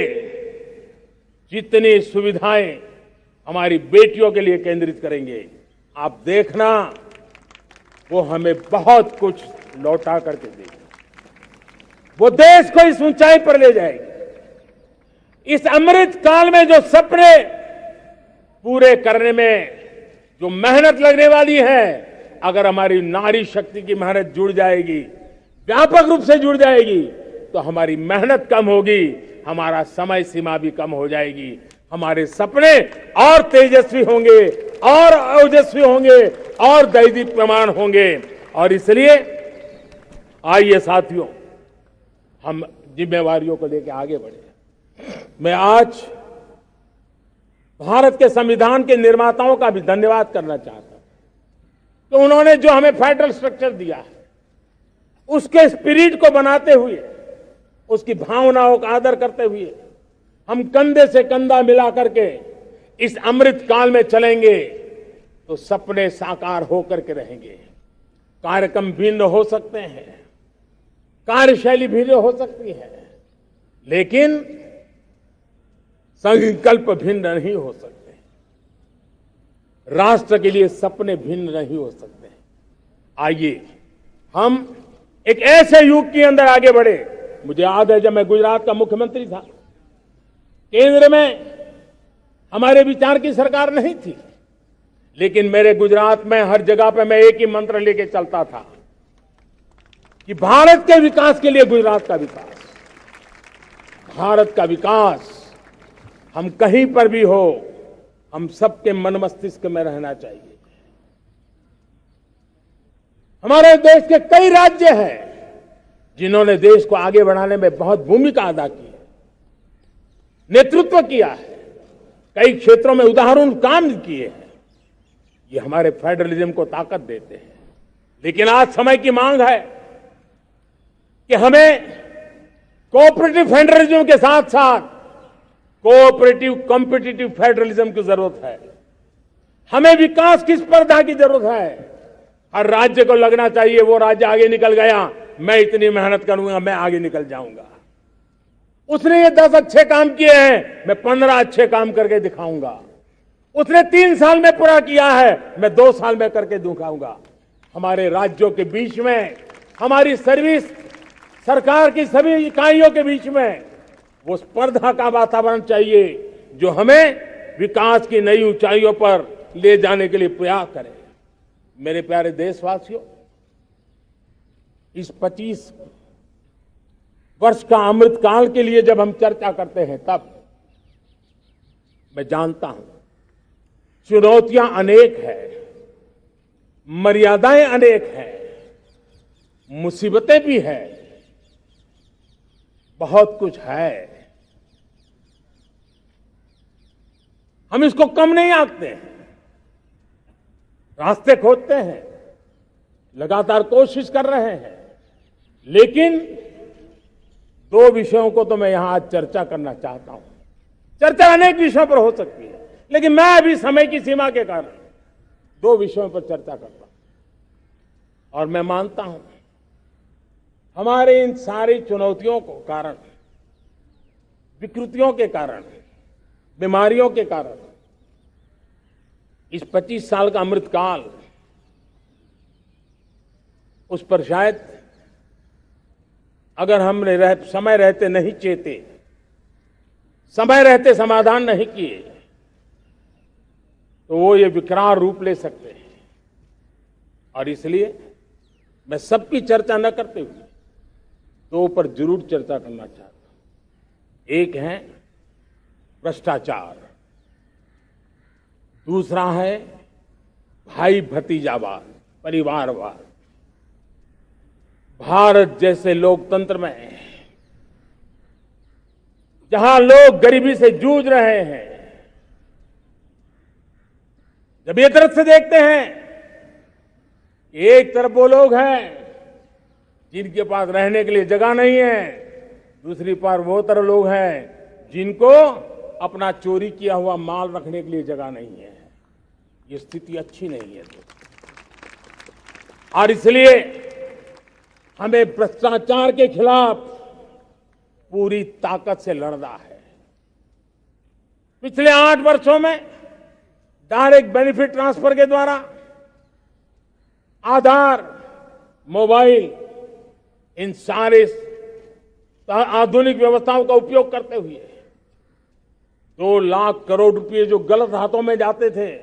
जितनी सुविधाएं हमारी बेटियों के लिए केंद्रित करेंगे, आप देखना वो हमें बहुत कुछ लौटा करके देगी। वो देश को इस ऊंचाई पर ले जाएगी। इस अमृत काल में जो सपने पूरे करने में जो मेहनत लगने वाली है, अगर हमारी नारी शक्ति की मेहनत जुड़ जाएगी, व्यापक रूप से जुड़ जाएगी, तो हमारी मेहनत कम होगी, हमारा समय सीमा भी कम हो जाएगी, हमारे सपने और तेजस्वी होंगे, और ओजस्वी होंगे, और दैदीप्यमान होंगे। और इसलिए आइए साथियों, हम जिम्मेवारियों को लेकर आगे बढ़े। मैं आज भारत के संविधान के निर्माताओं का भी धन्यवाद करना चाहता हूं कि उन्होंने जो हमें फेडरल स्ट्रक्चर दिया है, उसके स्पिरिट को बनाते हुए, उसकी भावनाओं का आदर करते हुए हम कंधे से कंधा मिला करके इस अमृत काल में चलेंगे तो सपने साकार होकर के रहेंगे। कार्यक्रम भिन्न हो सकते हैं, कार्यशैली भिन्न हो सकती है, लेकिन संकल्प भिन्न नहीं हो सकते। राष्ट्र के लिए सपने भिन्न नहीं हो सकते। आइए हम एक ऐसे युग के अंदर आगे बढ़े। मुझे याद है जब मैं गुजरात का मुख्यमंत्री था, केंद्र में हमारे विचार की सरकार नहीं थी, लेकिन मेरे गुजरात में हर जगह पे मैं एक ही मंत्र लेके चलता था कि भारत के विकास के लिए गुजरात का विकास, भारत का विकास हम कहीं पर भी हो, हम सबके मन मस्तिष्क में रहना चाहिए। हमारे देश के कई राज्य हैं जिन्होंने देश को आगे बढ़ाने में बहुत भूमिका अदा की है, नेतृत्व किया है, कई क्षेत्रों में उदाहरण काम किए हैं। ये हमारे फेडरलिज्म को ताकत देते हैं। लेकिन आज समय की मांग है कि हमें कोऑपरेटिव फेडरलिज्म के साथ साथ कोऑपरेटिव कॉम्पिटिटिव फेडरलिज्म की जरूरत है। हमें विकास की स्पर्धा की जरूरत है। हर राज्य को लगना चाहिए वो राज्य आगे निकल गया, मैं इतनी मेहनत करूंगा, मैं आगे निकल जाऊंगा। उसने ये 10 अच्छे काम किए हैं, मैं 15 अच्छे काम करके दिखाऊंगा। उसने 3 साल में पूरा किया है, मैं 2 साल में करके दिखाऊंगा। हमारे राज्यों के बीच में, हमारी सर्विस, सरकार की सभी इकाइयों के बीच में वो स्पर्धा का वातावरण चाहिए जो हमें विकास की नई ऊंचाइयों पर ले जाने के लिए प्रयास करे। मेरे प्यारे देशवासियों, इस 25 वर्ष का अमृतकाल के लिए जब हम चर्चा करते हैं, तब मैं जानता हूं चुनौतियां अनेक हैं, मर्यादाएं अनेक हैं, मुसीबतें भी हैं, बहुत कुछ है। हम इसको कम नहीं आंकते हैं, रास्ते खोजते हैं, लगातार कोशिश कर रहे हैं। लेकिन 2 विषयों को तो मैं यहां आज चर्चा करना चाहता हूं। चर्चा अनेक विषयों पर हो सकती है, लेकिन मैं अभी समय की सीमा के कारण 2 विषयों पर चर्चा करता हूं। और मैं मानता हूं हमारे इन सारी चुनौतियों को कारण, विकृतियों के कारण, बीमारियों के कारण इस 25 साल का अमृतकाल, उस पर शायद अगर हमने समय रहते नहीं चेते, समय रहते समाधान नहीं किए, तो वो ये विकराल रूप ले सकते हैं। और इसलिए मैं सबकी चर्चा न करते हुए 2 पर जरूर चर्चा करना चाहता हूं। एक है भ्रष्टाचार, दूसरा है भाई भतीजावाद, परिवारवाद। भारत जैसे लोकतंत्र में जहां लोग गरीबी से जूझ रहे हैं, जब एक तरफ से देखते हैं, एक तरफ वो लोग हैं जिनके पास रहने के लिए जगह नहीं है, दूसरी पार वो तरह लोग हैं जिनको अपना चोरी किया हुआ माल रखने के लिए जगह नहीं है। ये स्थिति अच्छी नहीं है। और इसलिए हमें भ्रष्टाचार के खिलाफ पूरी ताकत से लड़ना है। पिछले 8 वर्षों में डायरेक्ट बेनिफिट ट्रांसफर के द्वारा, आधार, मोबाइल, इन सारे आधुनिक व्यवस्थाओं का उपयोग करते हुए 2 लाख करोड़ रुपए जो गलत हाथों में जाते थे,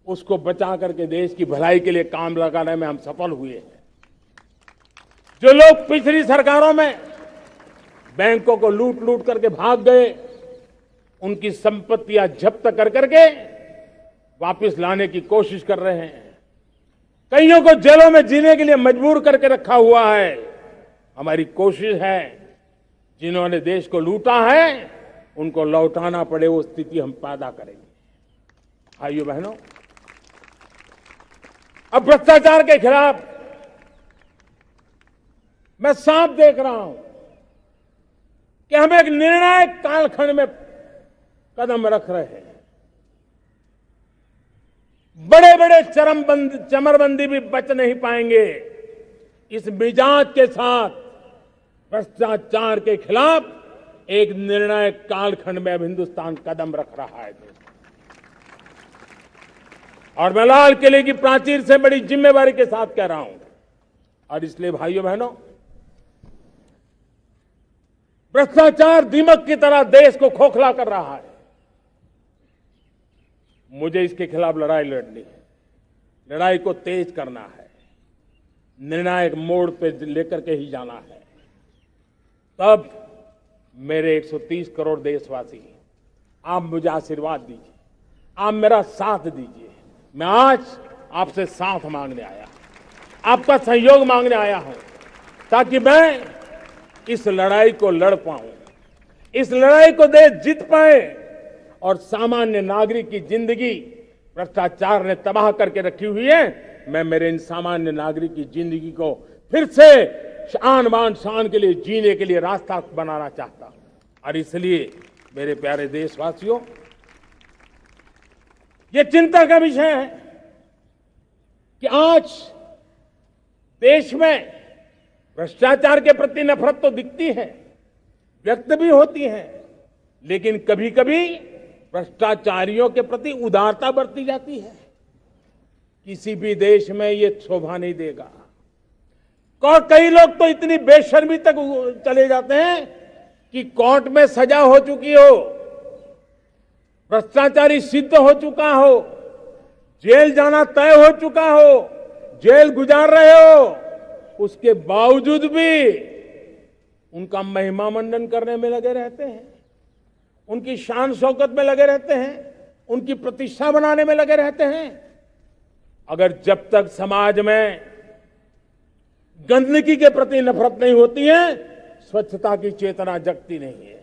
उसको बचा करके देश की भलाई के लिए काम लगाने में हम सफल हुए हैं। जो लोग पिछली सरकारों में बैंकों को लूट लूट करके भाग गए, उनकी संपत्तियां जब्त कर करके वापस लाने की कोशिश कर रहे हैं। कईयों को जेलों में जीने के लिए मजबूर करके रखा हुआ है। हमारी कोशिश है जिन्होंने देश को लूटा है उनको लौटाना पड़े, वो स्थिति हम पैदा करेंगे। भाइयों बहनों, अब भ्रष्टाचार के खिलाफ मैं साफ देख रहा हूं कि हम एक निर्णायक कालखंड में कदम रख रहे हैं। बड़े बड़े चमरबंदी भी बच नहीं पाएंगे। इस मिजाज के साथ भ्रष्टाचार के खिलाफ एक निर्णायक कालखंड में अब हिंदुस्तान कदम रख रहा है। और मैं लाल किले की प्राचीर से बड़ी जिम्मेवारी के साथ कह रहा हूं। और इसलिए भाइयों बहनों, भ्रष्टाचार दीमक की तरह देश को खोखला कर रहा है। मुझे इसके खिलाफ लड़ाई लड़नी है, लड़ाई को तेज करना है, निर्णायक मोड़ पे लेकर के ही जाना है। तब मेरे 130 करोड़ देशवासी, आप मुझे आशीर्वाद दीजिए, आप मेरा साथ दीजिए। मैं आज आपसे साथ मांगने आया, आपका सहयोग मांगने आया हूं, ताकि मैं इस लड़ाई को लड़ पाऊं, इस लड़ाई को देश जीत पाए और सामान्य नागरिक की जिंदगी भ्रष्टाचार ने तबाह करके रखी हुई है। मैं मेरे इन सामान्य नागरिक की जिंदगी को फिर से शान बान शान के लिए जीने के लिए रास्ता बनाना चाहता हूं। और इसलिए मेरे प्यारे देशवासियों, ये चिंता का विषय है कि आज देश में भ्रष्टाचार के प्रति नफरत तो दिखती है, व्यक्त भी होती हैं, लेकिन कभी कभी भ्रष्टाचारियों के प्रति उदारता बरती जाती है। किसी भी देश में ये शोभा नहीं देगा। और कई लोग तो इतनी बेशर्मी तक चले जाते हैं कि कोर्ट में सजा हो चुकी हो, भ्रष्टाचारी सिद्ध हो चुका हो, जेल जाना तय हो चुका हो, जेल गुजार रहे हो, उसके बावजूद भी उनका महिमा मंडन करने में लगे रहते हैं, उनकी शान शौकत में लगे रहते हैं, उनकी प्रतिष्ठा बनाने में लगे रहते हैं। अगर जब तक समाज में गंदगी के प्रति नफरत नहीं होती है, स्वच्छता की चेतना जगती नहीं है।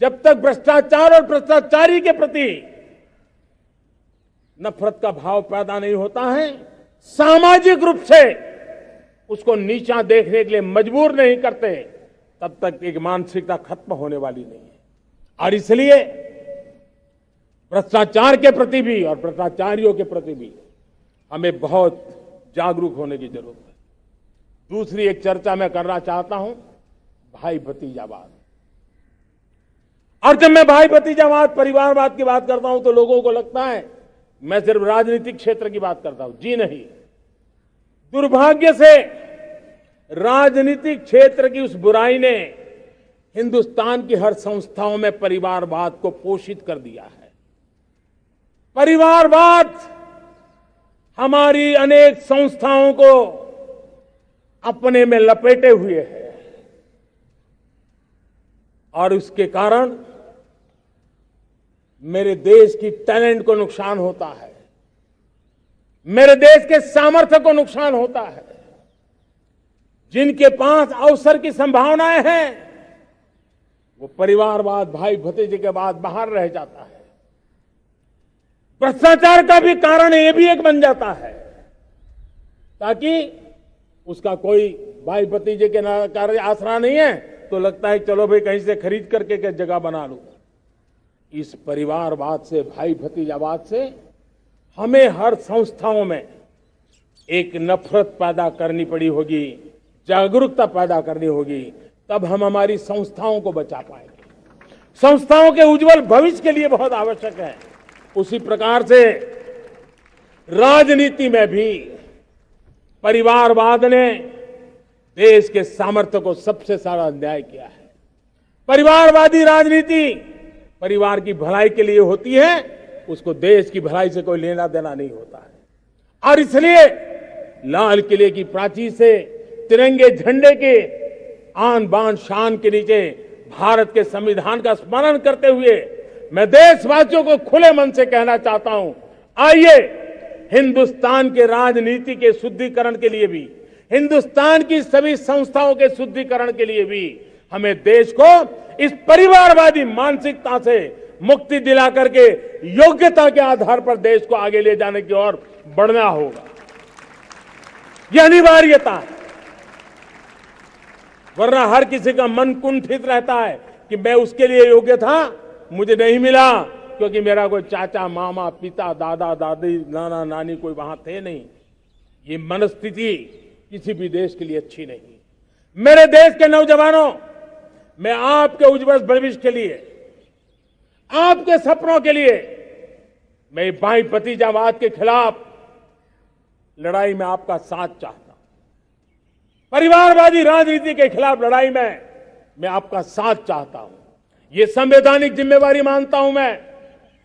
जब तक भ्रष्टाचार और भ्रष्टाचारी के प्रति नफरत का भाव पैदा नहीं होता है, सामाजिक रूप से उसको नीचा देखने के लिए मजबूर नहीं करते, तब तक एक मानसिकता खत्म होने वाली नहीं है। और इसलिए भ्रष्टाचार के प्रति भी और भ्रष्टाचारियों के प्रति भी हमें बहुत जागरूक होने की जरूरत है। दूसरी एक चर्चा मैं करना चाहता हूं, भाई भतीजावाद। और जब मैं भाई भतीजावाद, परिवारवाद की बात करता हूं तो लोगों को लगता है मैं सिर्फ राजनीतिक क्षेत्र की बात करता हूं। जी नहीं, दुर्भाग्य से राजनीतिक क्षेत्र की उस बुराई ने हिंदुस्तान की हर संस्थाओं में परिवारवाद को पोषित कर दिया है। परिवारवाद हमारी अनेक संस्थाओं को अपने में लपेटे हुए है और उसके कारण मेरे देश की टैलेंट को नुकसान होता है, मेरे देश के सामर्थ्य को नुकसान होता है। जिनके पास अवसर की संभावनाएं हैं, वो परिवारवाद, भाई भतीजे के बाद बाहर रह जाता है। भ्रष्टाचार का भी कारण ये भी एक बन जाता है, ताकि उसका कोई भाई भतीजे के कार्य आसरा नहीं है तो लगता है चलो भाई कहीं से खरीद करके के जगह बना लूं। इस परिवारवाद से, भाई भतीजावाद से हमें हर संस्थाओं में एक नफरत पैदा करनी पड़ी होगी, जागरूकता पैदा करनी होगी, तब हम हमारी संस्थाओं को बचा पाएंगे। संस्थाओं के उज्जवल भविष्य के लिए बहुत आवश्यक है। उसी प्रकार से राजनीति में भी परिवारवाद ने देश के सामर्थ्य को सबसे सारा अन्याय किया है। परिवारवादी राजनीति परिवार की भलाई के लिए होती है, उसको देश की भलाई से कोई लेना देना नहीं होता है। और इसलिए लाल किले की प्राचीर से तिरंगे झंडे के आन बान शान के नीचे भारत के संविधान का स्मरण करते हुए मैं देशवासियों को खुले मन से कहना चाहता हूं, आइए हिंदुस्तान के राजनीति के शुद्धिकरण के लिए भी, हिंदुस्तान की सभी संस्थाओं के शुद्धिकरण के लिए भी हमें देश को इस परिवारवादी मानसिकता से मुक्ति दिला करके योग्यता के आधार पर देश को आगे ले जाने की ओर बढ़ना होगा। यह अनिवार्यता है, वरना हर किसी का मन कुंठित रहता है कि मैं उसके लिए योग्य था, मुझे नहीं मिला क्योंकि मेरा कोई चाचा, मामा, पिता, दादा, दादी, नाना, नानी कोई वहां थे नहीं। ये मनस्थिति किसी भी देश के लिए अच्छी नहीं। मेरे देश के नौजवानों, मैं आपके उज्जवल भविष्य के लिए, आपके सपनों के लिए, मैं भाई भतीजावाद के खिलाफ लड़ाई में आपका साथ चाहता हूं। परिवारवादी राजनीति के खिलाफ लड़ाई में मैं आपका साथ चाहता हूं। ये संवैधानिक जिम्मेवारी मानता हूं मैं,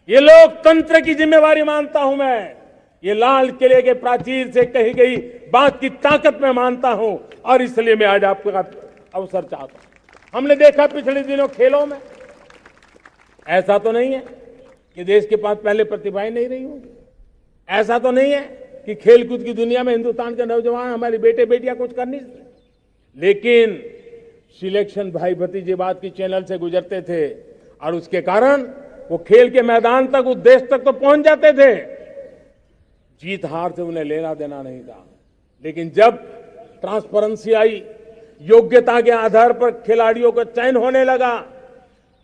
ये लोकतंत्र की जिम्मेवारी मानता हूं मैं, ये लाल किले के प्राचीर से कही गई बात की ताकत में मानता हूं। और इसलिए मैं आज आपका अवसर चाहता हूं। हमने देखा पिछले दिनों खेलों में, ऐसा तो नहीं है कि देश के पास पहले प्रतिभाएं नहीं रही होंगी, ऐसा तो नहीं है कि खेलकूद की दुनिया में हिंदुस्तान के नौजवान, हमारे बेटे बेटियां कुछ कर नहीं सकते, लेकिन सिलेक्शन भाई भतीजेवाद की चैनल से गुजरते थे और उसके कारण वो खेल के मैदान तक, उस देश तक तो पहुंच जाते थे। जीत हार से उन्हें लेना देना नहीं था, लेकिन जब ट्रांसपेरेंसी आई, योग्यता के आधार पर खिलाड़ियों का चयन होने लगा,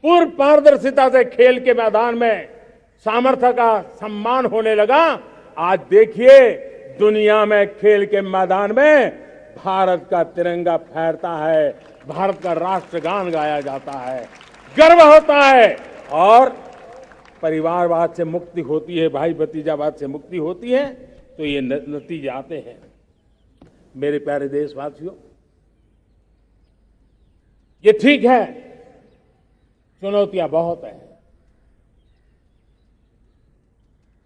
पूर्ण पारदर्शिता से खेल के मैदान में सामर्थ्य का सम्मान होने लगा, आज देखिए दुनिया में खेल के मैदान में भारत का तिरंगा फहरता है, भारत का राष्ट्रगान गाया जाता है, गर्व होता है और परिवारवाद से मुक्ति होती है, भाई भतीजावाद से मुक्ति होती है, तो ये नतीजे आते हैं। मेरे प्यारे देशवासियों, ये ठीक है, चुनौतियां बहुत हैं।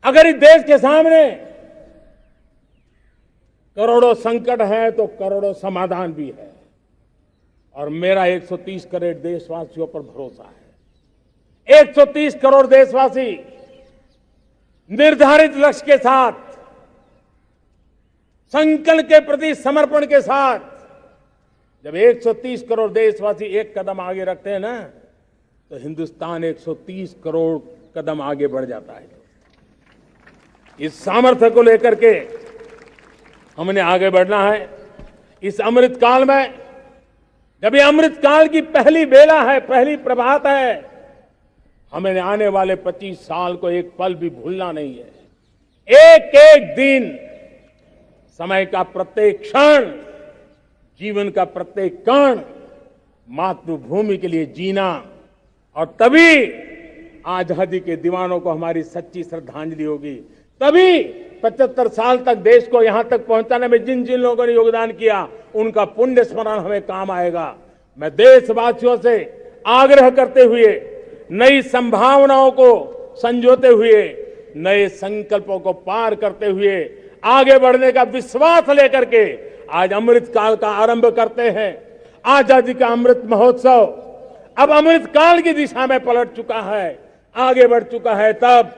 अगर इस देश के सामने करोड़ों संकट है तो करोड़ों समाधान भी है, और मेरा 130 करोड़ देशवासियों पर भरोसा है। 130 करोड़ देशवासी निर्धारित लक्ष्य के साथ, संकल्प के प्रति समर्पण के साथ, जब 130 करोड़ देशवासी एक कदम आगे रखते हैं ना, तो हिंदुस्तान 130 करोड़ कदम आगे बढ़ जाता है। इस सामर्थ्य को लेकर के हमने आगे बढ़ना है। इस अमृत काल में, जब ये अमृत काल की पहली बेला है, पहली प्रभात है, हमें आने वाले 25 साल को एक पल भी भूलना नहीं है। एक एक दिन, समय का प्रत्येक क्षण, जीवन का प्रत्येक कण मातृभूमि के लिए जीना, और तभी आजादी के दीवानों को हमारी सच्ची श्रद्धांजलि होगी। तभी 75 साल तक देश को यहां तक पहुंचाने में जिन जिन लोगों ने योगदान किया, उनका पुण्य स्मरण हमें काम आएगा। मैं देशवासियों से आग्रह करते हुए, नई संभावनाओं को संजोते हुए, नए संकल्पों को पार करते हुए, आगे बढ़ने का विश्वास लेकर के आज अमृत काल का आरंभ करते हैं। आजादी का अमृत महोत्सव अब अमृत काल की दिशा में पलट चुका है, आगे बढ़ चुका है। तब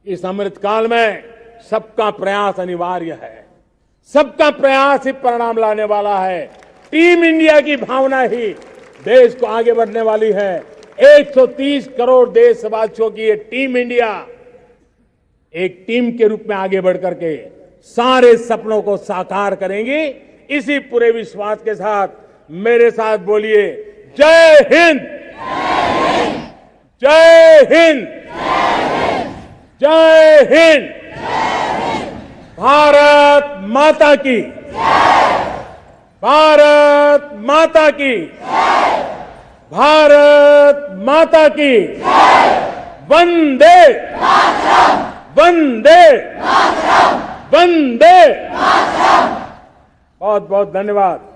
इस अमृत काल में सबका प्रयास अनिवार्य है, सबका प्रयास ही परिणाम लाने वाला है। टीम इंडिया की भावना ही देश को आगे बढ़ने वाली है। 130 करोड़ देशवासियों की ये टीम इंडिया एक टीम के रूप में आगे बढ़ करके सारे सपनों को साकार करेंगी। इसी पूरे विश्वास के साथ मेरे साथ बोलिए, जय हिंद, जय हिंद, जय हिंद। भारत माता की, भारत माता की, भारत माता की। वंदे वंदे वंदे। बहुत बहुत धन्यवाद।